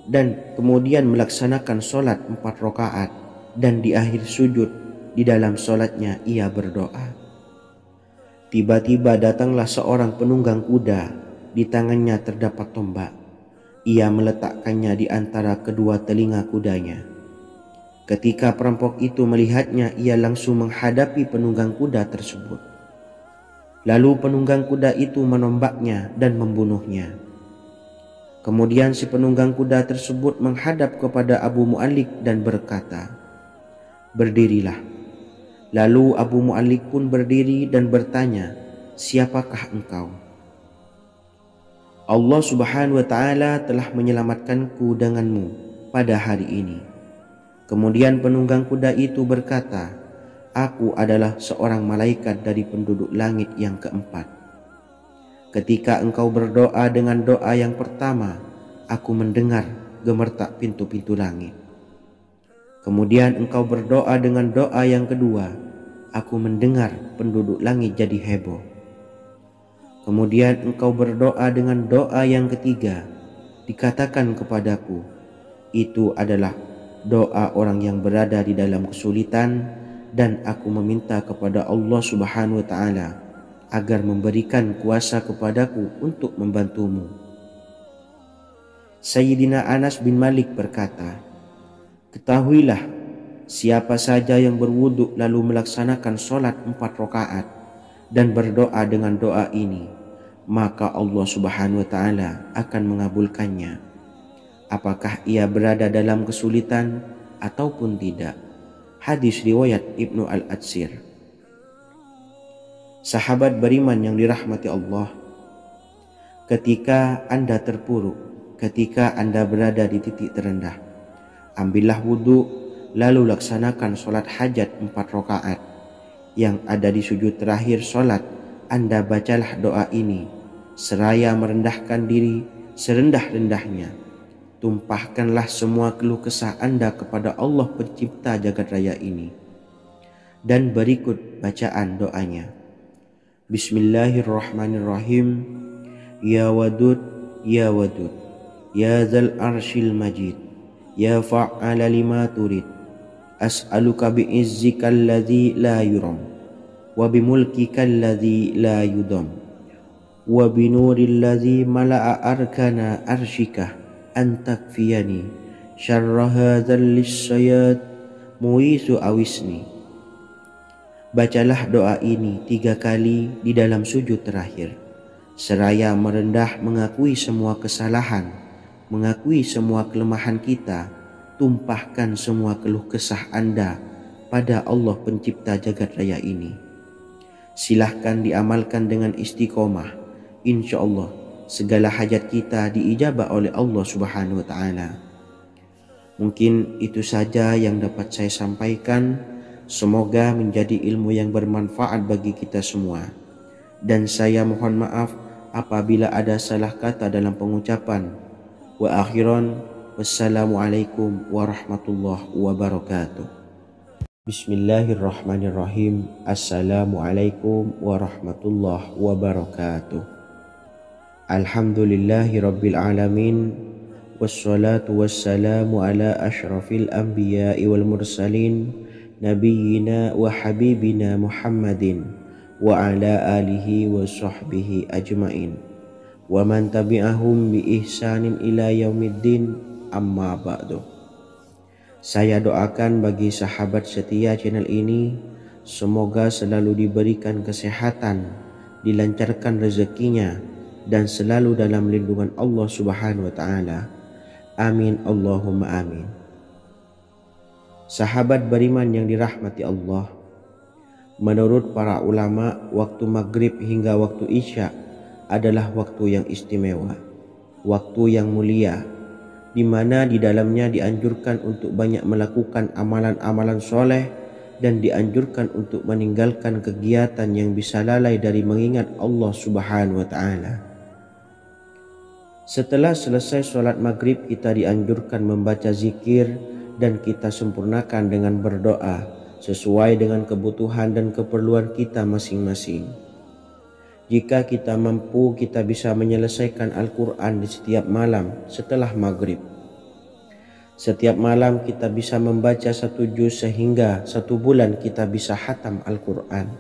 A: dan kemudian melaksanakan sholat 4 rakaat, dan di akhir sujud di dalam sholatnya ia berdoa. Tiba-tiba datanglah seorang penunggang kuda, di tangannya terdapat tombak. Ia meletakkannya di antara kedua telinga kudanya. Ketika perampok itu melihatnya, ia langsung menghadapi penunggang kuda tersebut. Lalu penunggang kuda itu menombaknya dan membunuhnya. Kemudian si penunggang kuda tersebut menghadap kepada Abu Mu'allik dan berkata, berdirilah. Lalu Abu Mu'allik pun berdiri dan bertanya, siapakah engkau? Allah Subhanahu wa Ta'ala telah menyelamatkanku denganmu pada hari ini. Kemudian penunggang kuda itu berkata, aku adalah seorang malaikat dari penduduk langit yang keempat. Ketika engkau berdoa dengan doa yang pertama, aku mendengar gemertak pintu-pintu langit. Kemudian engkau berdoa dengan doa yang kedua, aku mendengar penduduk langit jadi heboh. Kemudian engkau berdoa dengan doa yang ketiga, dikatakan kepadaku, Itu adalah doa orang yang berada di dalam kesulitan, dan aku meminta kepada Allah Subhanahu wa Ta'ala agar memberikan kuasa kepadaku untuk membantumu. Sayyidina Anas bin Malik berkata, "Ketahuilah, siapa saja yang berwudu lalu melaksanakan sholat 4 rakaat dan berdoa dengan doa ini, maka Allah Subhanahu wa Ta'ala akan mengabulkannya, apakah ia berada dalam kesulitan ataupun tidak." Hadis riwayat Ibnu Al-Atsir. Sahabat beriman yang dirahmati Allah, ketika Anda terpuruk, ketika Anda berada di titik terendah, ambillah wudhu lalu laksanakan sholat hajat 4 rakaat. Yang ada di sujud terakhir sholat, Anda bacalah doa ini seraya merendahkan diri serendah-rendahnya. Tumpahkanlah semua keluh kesah Anda kepada Allah pencipta jagat raya ini. Dan berikut bacaan doanya. Bismillahirrahmanirrahim. Ya Wadud, Ya Wadud, Ya Dzal Arsyil Majid, Ya Fa'ala lima turid, as'aluka bi'izzikal ladzi la yuram, wa bimulkikal ladzi la yudam, wa binuril ladzi mala'a arkana arsyika, antakfiyani syarra hadzal lisyayat muisu awisni. Bacalah doa ini 3 kali di dalam sujud terakhir, seraya merendah mengakui semua kesalahan, mengakui semua kelemahan kita. Tumpahkan semua keluh kesah Anda pada Allah pencipta jagat raya ini. Silahkan diamalkan dengan istiqomah. Insya Allah segala hajat kita diijabah oleh Allah Subhanahu wa Ta'ala. Mungkin itu saja yang dapat saya sampaikan. Semoga menjadi ilmu yang bermanfaat bagi kita semua. Dan saya mohon maaf apabila ada salah kata dalam pengucapan. Wa akhiran, wassalamualaikum warahmatullahi wabarakatuh. Bismillahirrahmanirrahim. Assalamualaikum warahmatullahi wabarakatuh. Alhamdulillahi rabbil alamin, wassalatu wassalamu ala ashrafil anbiya'i wal mursalin, nabiyyina wa habibina Muhammadin wa ala alihi wa sahbihi ajmain, wa man tabi'ahum bi ihsanin ila yaumiddin, amma ba'du. Saya doakan bagi sahabat setia channel ini, semoga selalu diberikan kesehatan, dilancarkan rezekinya, dan selalu dalam lindungan Allah Subhanahu wa Ta'ala. Amin Allahumma amin. Sahabat beriman yang dirahmati Allah, menurut para ulama, waktu maghrib hingga waktu isya adalah waktu yang istimewa, waktu yang mulia, di mana di dalamnya dianjurkan untuk banyak melakukan amalan-amalan soleh dan dianjurkan untuk meninggalkan kegiatan yang bisa lalai dari mengingat Allah Subhanahu wa Ta'ala. Setelah selesai sholat maghrib, kita dianjurkan membaca zikir dan kita sempurnakan dengan berdoa sesuai dengan kebutuhan dan keperluan kita masing-masing. Jika kita mampu, kita bisa menyelesaikan Al-Quran di setiap malam setelah maghrib. Setiap malam kita bisa membaca 1 juz sehingga 1 bulan kita bisa khatam Al-Quran.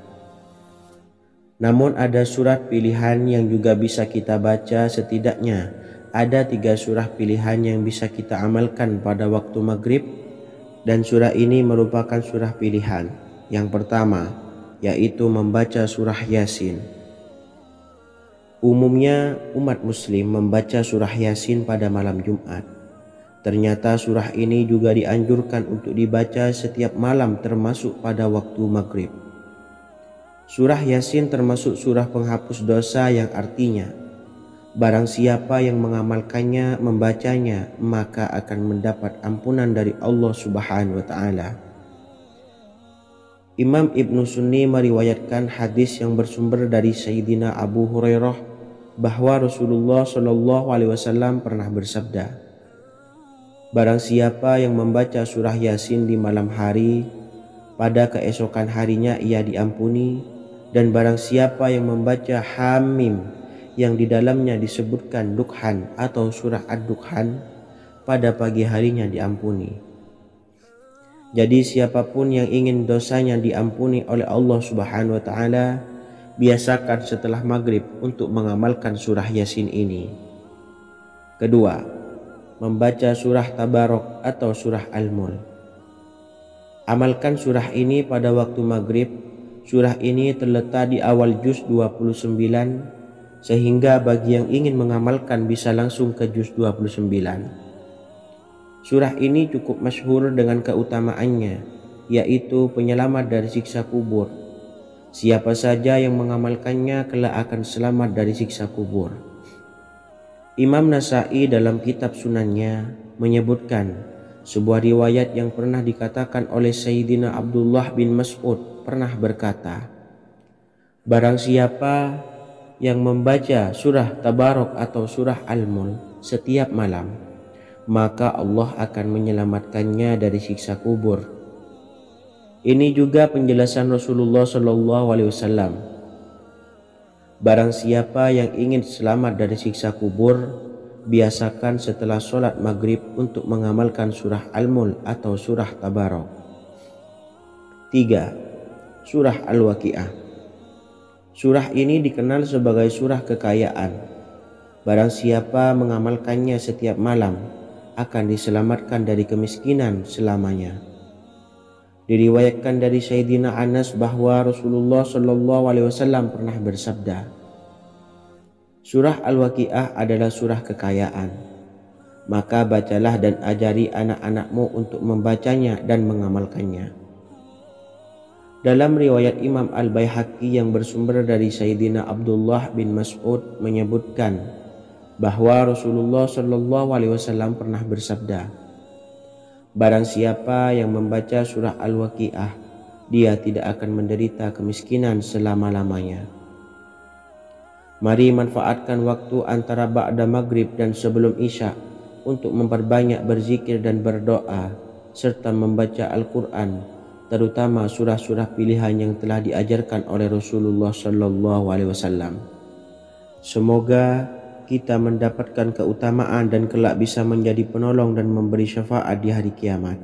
A: Namun ada surat pilihan yang juga bisa kita baca. Setidaknya ada 3 surah pilihan yang bisa kita amalkan pada waktu maghrib, dan surah ini merupakan surah pilihan. Yang pertama yaitu membaca surah Yasin. Umumnya umat muslim membaca surah Yasin pada malam Jumat. Ternyata surah ini juga dianjurkan untuk dibaca setiap malam termasuk pada waktu maghrib. Surah Yasin termasuk surah penghapus dosa yang artinya barang siapa yang mengamalkannya, membacanya, maka akan mendapat ampunan dari Allah Subhanahu wa Ta'ala. Imam Ibnu Sunni meriwayatkan hadis yang bersumber dari Sayyidina Abu Hurairah bahwa Rasulullah Shallallahu Alaihi Wasallam pernah bersabda, barang siapa yang membaca surah Yasin di malam hari, pada keesokan harinya ia diampuni. Dan barang siapa yang membaca Hamim yang di dalamnya disebutkan Dukhan atau surah Ad-Dukhan, pada pagi harinya diampuni. Jadi siapapun yang ingin dosanya diampuni oleh Allah Subhanahu wa taala, biasakan setelah maghrib untuk mengamalkan surah Yasin ini. Kedua, membaca surah Tabarok atau surah Al-Mulk. Amalkan surah ini pada waktu maghrib. Surah ini terletak di awal juz 29, sehingga bagi yang ingin mengamalkan bisa langsung ke juz 29. Surah ini cukup masyhur dengan keutamaannya, yaitu penyelamat dari siksa kubur. Siapa saja yang mengamalkannya kelak akan selamat dari siksa kubur. Imam Nasa'i dalam kitab Sunannya menyebutkan sebuah riwayat yang pernah dikatakan oleh Sayyidina Abdullah bin Mas'ud pernah berkata, barang siapa yang membaca surah Tabarok atau surah Al-Mulk setiap malam, maka Allah akan menyelamatkannya dari siksa kubur. Ini juga penjelasan Rasulullah SAW. Barang siapa yang ingin selamat dari siksa kubur, biasakan setelah sholat maghrib untuk mengamalkan surah Al-Mulk atau surah Tabarok. 3. Surah Al-Waqiah. Surah ini dikenal sebagai surah kekayaan. Barang siapa mengamalkannya setiap malam, akan diselamatkan dari kemiskinan selamanya. Diriwayatkan dari Sayyidina Anas bahwa Rasulullah SAW pernah bersabda, surah Al-Waqiah adalah surah kekayaan. Maka bacalah dan ajari anak-anakmu untuk membacanya dan mengamalkannya. Dalam riwayat Imam Al-Baihaqi yang bersumber dari Sayyidina Abdullah bin Mas'ud menyebutkan bahwa Rasulullah SAW pernah bersabda, barang siapa yang membaca surah Al-Waqiah, dia tidak akan menderita kemiskinan selama-lamanya. Mari manfaatkan waktu antara ba'da maghrib dan sebelum isya untuk memperbanyak berzikir dan berdoa serta membaca Al-Quran, terutama surah-surah pilihan yang telah diajarkan oleh Rasulullah SAW. Semoga kita mendapatkan keutamaan dan kelak bisa menjadi penolong dan memberi syafaat di hari kiamat.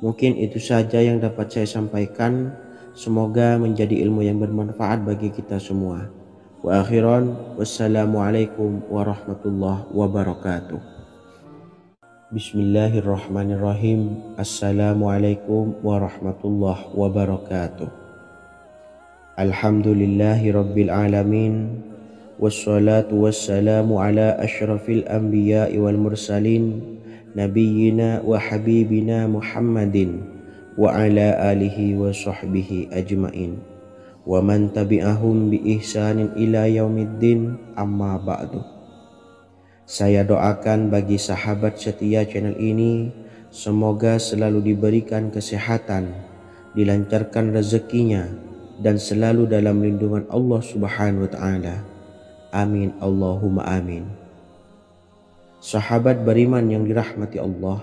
A: Mungkin itu saja yang dapat saya sampaikan. Semoga menjadi ilmu yang bermanfaat bagi kita semua. Wa akhiran, wassalamualaikum warahmatullahi wabarakatuh. Bismillahirrahmanirrahim. Assalamualaikum warahmatullahi wabarakatuh. Alhamdulillahi rabbil alamin. Wassalatu wassalamu ala ashrafil anbiya'i wal mursalin, nabiyyina wa habibina Muhammadin wa ala alihi wa sahbihi ajmain, wa man tabi'ahum bi ihsanin ila yaumiddin, amma ba'du. Saya doakan bagi sahabat setia channel ini, semoga selalu diberikan kesehatan, dilancarkan rezekinya, dan selalu dalam lindungan Allah Subhanahu wa ta'ala. Amin Allahumma amin. Sahabat beriman yang dirahmati Allah,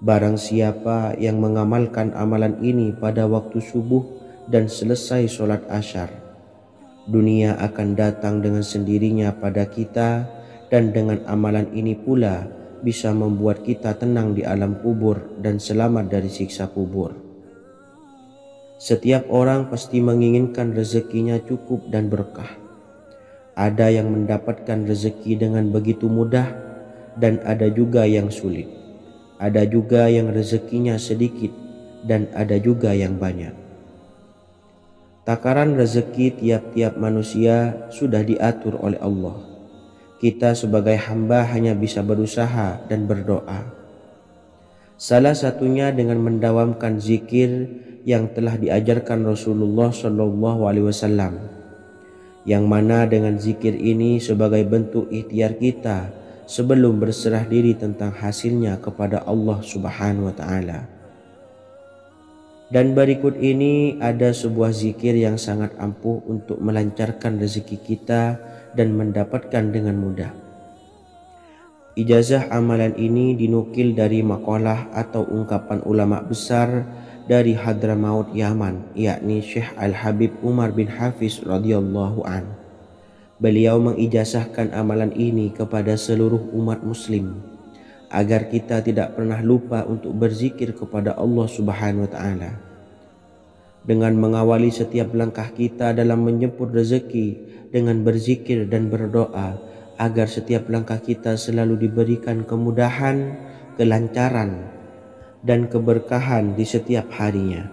A: barang siapa yang mengamalkan amalan ini pada waktu subuh dan selesai sholat asyar, dunia akan datang dengan sendirinya pada kita, dan dengan amalan ini pula bisa membuat kita tenang di alam kubur dan selamat dari siksa kubur. Setiap orang pasti menginginkan rezekinya cukup dan berkah. Ada yang mendapatkan rezeki dengan begitu mudah, dan ada juga yang sulit. Ada juga yang rezekinya sedikit, dan ada juga yang banyak. Takaran rezeki tiap-tiap manusia sudah diatur oleh Allah. Kita sebagai hamba hanya bisa berusaha dan berdoa. Salah satunya dengan mendawamkan zikir yang telah diajarkan Rasulullah SAW, yang mana dengan zikir ini sebagai bentuk ikhtiar kita sebelum berserah diri tentang hasilnya kepada Allah Subhanahu wa ta'ala. Dan berikut ini ada sebuah zikir yang sangat ampuh untuk melancarkan rezeki kita dan mendapatkan dengan mudah. Ijazah amalan ini dinukil dari makalah atau ungkapan ulama besar dari Hadramaut Yaman, yakni Syekh Al-Habib Umar bin Hafiz radhiyallahu an. Beliau mengijazahkan amalan ini kepada seluruh umat muslim agar kita tidak pernah lupa untuk berzikir kepada Allah Subhanahu wa Ta'ala. Dengan mengawali setiap langkah kita dalam menjemput rezeki dengan berzikir dan berdoa agar setiap langkah kita selalu diberikan kemudahan, kelancaran, dan keberkahan di setiap harinya.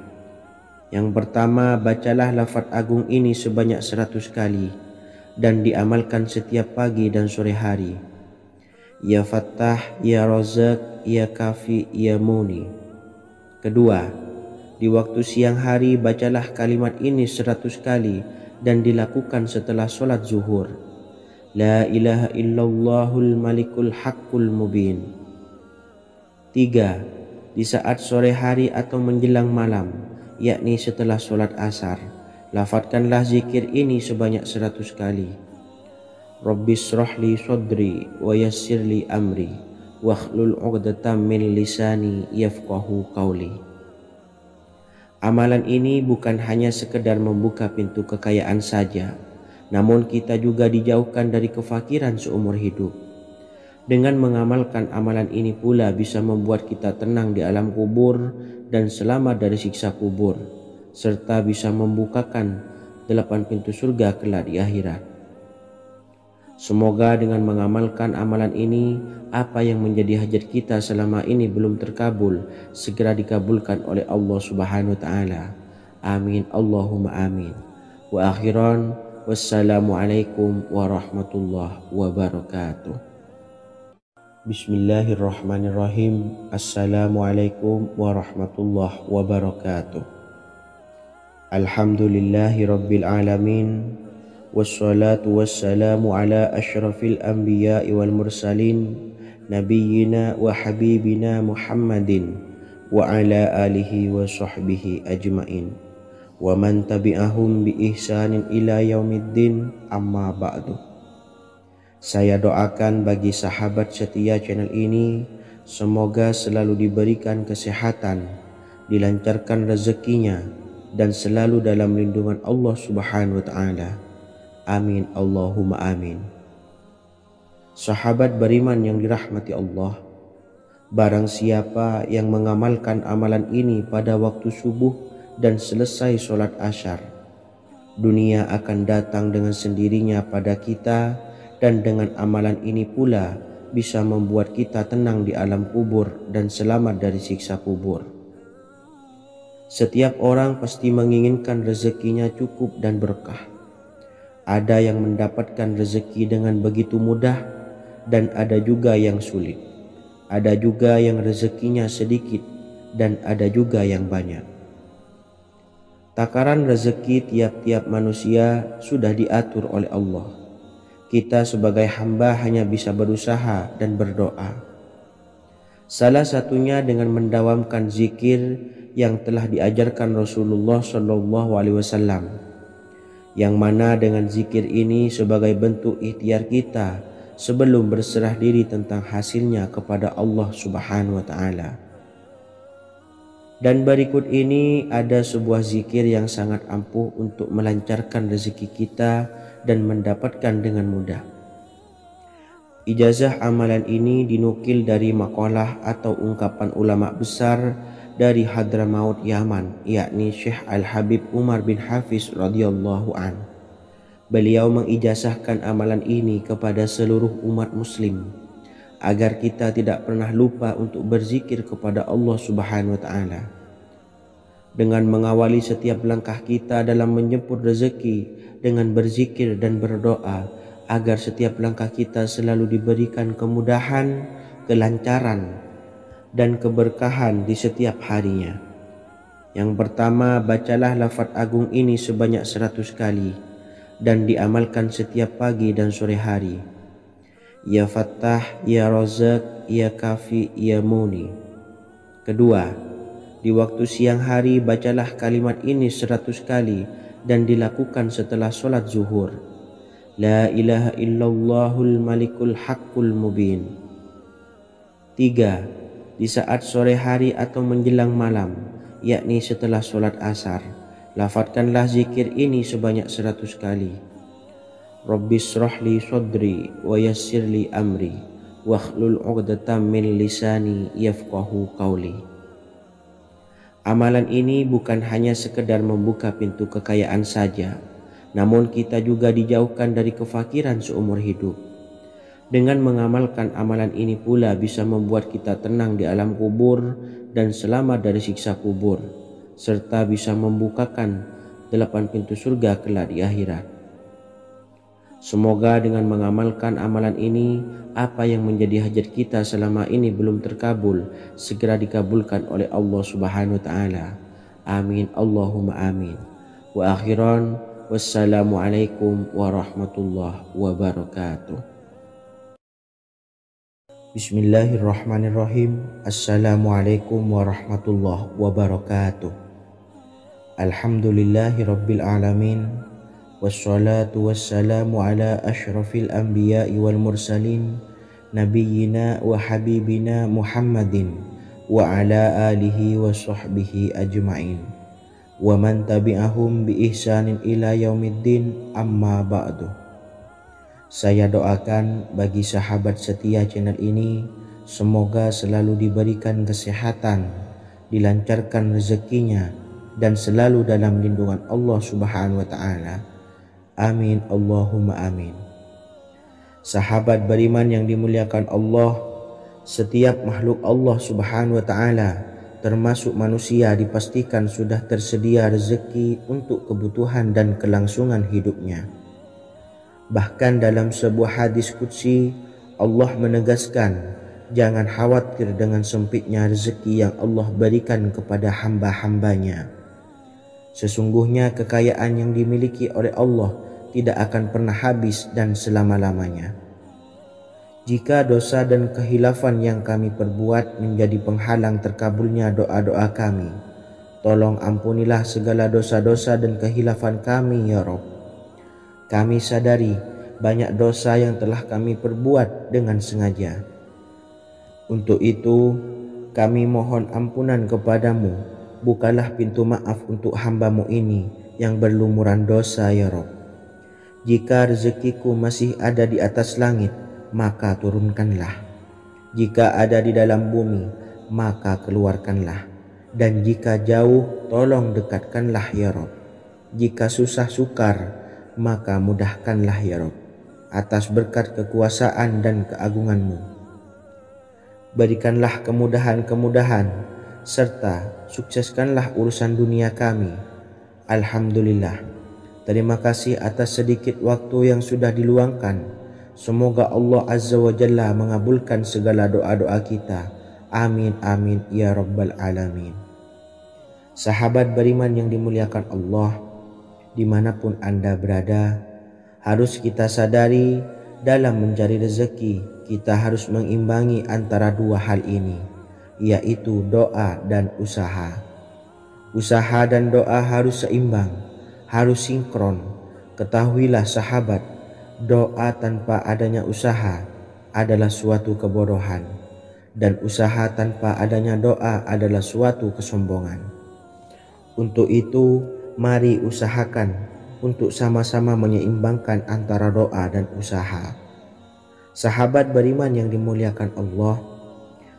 A: Yang pertama, bacalah lafaz agung ini sebanyak 100 kali dan diamalkan setiap pagi dan sore hari. Ya Fattah, Ya Razak, Ya Kafi, Ya Muni. Kedua, di waktu siang hari bacalah kalimat ini 100 kali dan dilakukan setelah sholat zuhur. La ilaha illallahul malikul haqqul mubin. Tiga, di saat sore hari atau menjelang malam, yakni setelah sholat asar, lafadzkanlah zikir ini sebanyak 100 kali. Rabbishrahli sodri wa yassirli amri wakhlul 'uqdatam min lisani yafqahu qawli. Amalan ini bukan hanya sekedar membuka pintu kekayaan saja, namun kita juga dijauhkan dari kefakiran seumur hidup. Dengan mengamalkan amalan ini pula bisa membuat kita tenang di alam kubur dan selamat dari siksa kubur, serta bisa membukakan 8 pintu surga kelak di akhirat. Semoga dengan mengamalkan amalan ini, apa yang menjadi hajat kita selama ini belum terkabul, segera dikabulkan oleh Allah Subhanahu wa Ta'ala. Amin, Allahumma amin. Wa akhiran, wassalamualaikum warahmatullahi wabarakatuh. Bismillahirrahmanirrahim. Assalamualaikum warahmatullahi wabarakatuh. Alhamdulillahi rabbil alamin. Wassalatu wassalamu ala ashrafil anbiya'i wal mursalin nabiyyina wa habibina Muhammadin wa ala alihi wa sahbihi ajmain wa man tabi'ahum bi ihsanin ila yaumiddin, amma ba'du. Saya doakan bagi sahabat setia channel ini, semoga selalu diberikan kesehatan, dilancarkan rezekinya, dan selalu dalam lindungan Allah Subhanahu wa Ta'ala. Amin, Allahumma amin. Sahabat beriman yang dirahmati Allah, barang siapa yang mengamalkan amalan ini pada waktu subuh dan selesai sholat asyar, dunia akan datang dengan sendirinya pada kita, dan dengan amalan ini pula bisa membuat kita tenang di alam kubur dan selamat dari siksa kubur. Setiap orang pasti menginginkan rezekinya cukup dan berkah. Ada yang mendapatkan rezeki dengan begitu mudah dan ada juga yang sulit. Ada juga yang rezekinya sedikit dan ada juga yang banyak. Takaran rezeki tiap-tiap manusia sudah diatur oleh Allah. Kita sebagai hamba hanya bisa berusaha dan berdoa. Salah satunya dengan mendawamkan zikir yang telah diajarkan Rasulullah SAW. Yang mana dengan zikir ini sebagai bentuk ikhtiar kita sebelum berserah diri tentang hasilnya kepada Allah Subhanahu wa Ta'ala. Dan berikut ini ada sebuah zikir yang sangat ampuh untuk melancarkan rezeki kita dan mendapatkan dengan mudah. Ijazah amalan ini dinukil dari makalah atau ungkapan ulama besar dari Hadramaut Yaman, yakni Syekh Al-Habib Umar bin Hafiz radhiyallahu an. Beliau mengijazahkan amalan ini kepada seluruh umat muslim agar kita tidak pernah lupa untuk berzikir kepada Allah Subhanahu wa Ta'ala. Dengan mengawali setiap langkah kita dalam menjemput rezeki dengan berzikir dan berdoa agar setiap langkah kita selalu diberikan kemudahan, kelancaran, dan keberkahan di setiap harinya. Yang pertama, bacalah lafaz agung ini sebanyak 100 kali dan diamalkan setiap pagi dan sore hari. Ya Fattah, Ya Razak, Ya Kafi, Ya Muni. Kedua, di waktu siang hari bacalah kalimat ini 100 kali dan dilakukan setelah sholat zuhur. La ilaha illallahul malikul haqqul mubin. Tiga, di saat sore hari atau menjelang malam, yakni setelah sholat asar, lafadzkanlah zikir ini sebanyak 100 kali. Rabbishrahli sodri wa yassirli amri wahlul 'uqdatam min lisani yafqahu qawli. Amalan ini bukan hanya sekedar membuka pintu kekayaan saja, namun kita juga dijauhkan dari kefakiran seumur hidup. Dengan mengamalkan amalan ini pula bisa membuat kita tenang di alam kubur dan selamat dari siksa kubur, serta bisa membukakan 8 pintu surga kelak di akhirat. Semoga dengan mengamalkan amalan ini, apa yang menjadi hajat kita selama ini belum terkabul, segera dikabulkan oleh Allah Subhanahu wa Ta'ala. Amin, Allahumma amin. Wa akhiran, wassalamualaikum warahmatullahi wabarakatuh. Bismillahirrahmanirrahim. Assalamualaikum warahmatullahi wabarakatuh. Alhamdulillahi rabbil alamin. Wassalatu wassalamu ala ashrafil anbiya'i wal mursalin, nabiyyina wa habibina Muhammadin wa ala alihi wa sahbihi ajma'in wa man tabi'ahum bi ihsanin ila yaumiddin, amma ba'du. Saya doakan bagi sahabat setia channel ini, semoga selalu diberikan kesehatan, dilancarkan rezekinya, dan selalu dalam lindungan Allah Subhanahu wa Ta'ala. Amin, Allahumma amin. Sahabat beriman yang dimuliakan Allah, setiap makhluk Allah Subhanahu wa Ta'ala, termasuk manusia, dipastikan sudah tersedia rezeki untuk kebutuhan dan kelangsungan hidupnya. Bahkan dalam sebuah hadis qudsi, Allah menegaskan, jangan khawatir dengan sempitnya rezeki yang Allah berikan kepada hamba-hambanya. Sesungguhnya kekayaan yang dimiliki oleh Allah tidak akan pernah habis dan selama-lamanya. Jika dosa dan kehilafan yang kami perbuat menjadi penghalang terkabulnya doa-doa kami, tolong ampunilah segala dosa-dosa dan kehilafan kami ya Rabb. Kami sadari banyak dosa yang telah kami perbuat dengan sengaja. Untuk itu kami mohon ampunan kepadamu. Bukalah pintu maaf untuk hamba-Mu ini yang berlumuran dosa ya Rabb. Jika rezekiku masih ada di atas langit, maka turunkanlah. Jika ada di dalam bumi, maka keluarkanlah. Dan jika jauh, tolong dekatkanlah ya Rabb. Jika susah sukar, maka mudahkanlah ya Rabb, atas berkat kekuasaan dan keagungan-Mu. Berikanlah kemudahan-kemudahan, serta sukseskanlah urusan dunia kami. Alhamdulillah. Terima kasih atas sedikit waktu yang sudah diluangkan. Semoga Allah Azza wa Jalla mengabulkan segala doa-doa kita. Amin amin ya rabbal alamin. Sahabat beriman yang dimuliakan Allah, dimanapun Anda berada, harus kita sadari dalam mencari rezeki, kita harus mengimbangi antara dua hal ini, yaitu doa dan usaha. Usaha dan doa harus seimbang, harus sinkron. Ketahuilah sahabat, doa tanpa adanya usaha adalah suatu kebodohan, dan usaha tanpa adanya doa adalah suatu kesombongan. Untuk itu, mari usahakan untuk sama-sama menyeimbangkan antara doa dan usaha. Sahabat beriman yang dimuliakan Allah,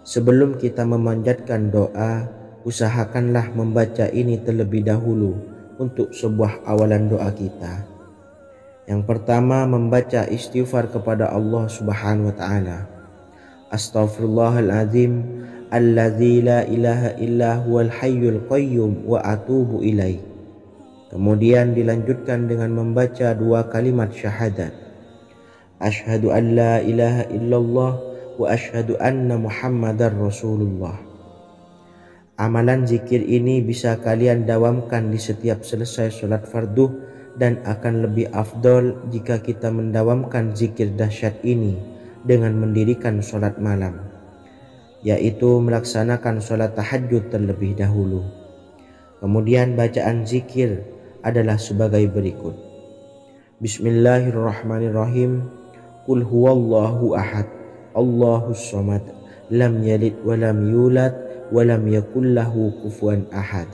A: sebelum kita memanjatkan doa, usahakanlah membaca ini terlebih dahulu untuk sebuah awalan doa kita. Yang pertama, membaca istighfar kepada Allah Subhanahu wa Ta'ala. Astaghfirullahaladzim alladzi la ilaha illa huwal hayyul qayyum wa atubu ilaih. Kemudian dilanjutkan dengan membaca dua kalimat syahadat. Asyhadu an la ilaha illallah wa asyhadu anna Muhammadar Rasulullah. Amalan zikir ini bisa kalian dawamkan di setiap selesai sholat fardu, dan akan lebih afdol jika kita mendawamkan zikir dahsyat ini dengan mendirikan sholat malam, yaitu melaksanakan sholat tahajud terlebih dahulu. Kemudian bacaan zikir adalah sebagai berikut. Bismillahirrahmanirrahim. Qul huwallahu ahad, Allahus samad, lam yalid wa lam yulad wa lam yakul lahu kufuwan ahad.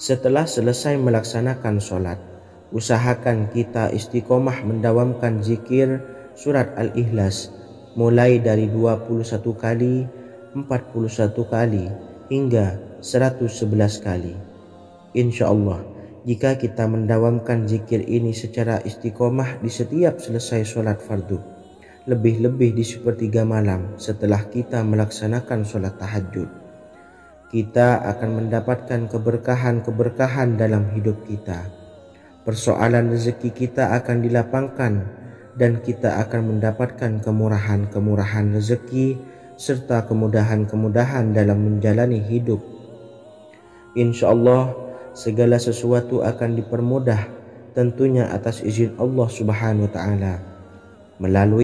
A: Setelah selesai melaksanakan sholat, usahakan kita istiqomah mendawamkan zikir surat Al-Ikhlas mulai dari 21 kali, 41 kali, hingga 111 kali. Insya Allah, jika kita mendawamkan zikir ini secara istiqomah di setiap selesai sholat fardu, lebih-lebih di sepertiga malam setelah kita melaksanakan sholat tahajud, kita akan mendapatkan keberkahan-keberkahan dalam hidup kita. Persoalan rezeki kita akan dilapangkan dan kita akan mendapatkan kemurahan-kemurahan rezeki serta kemudahan-kemudahan dalam menjalani hidup. Insya Allah segala sesuatu akan dipermudah, tentunya atas izin Allah Subhanahu wa Ta'ala, melalui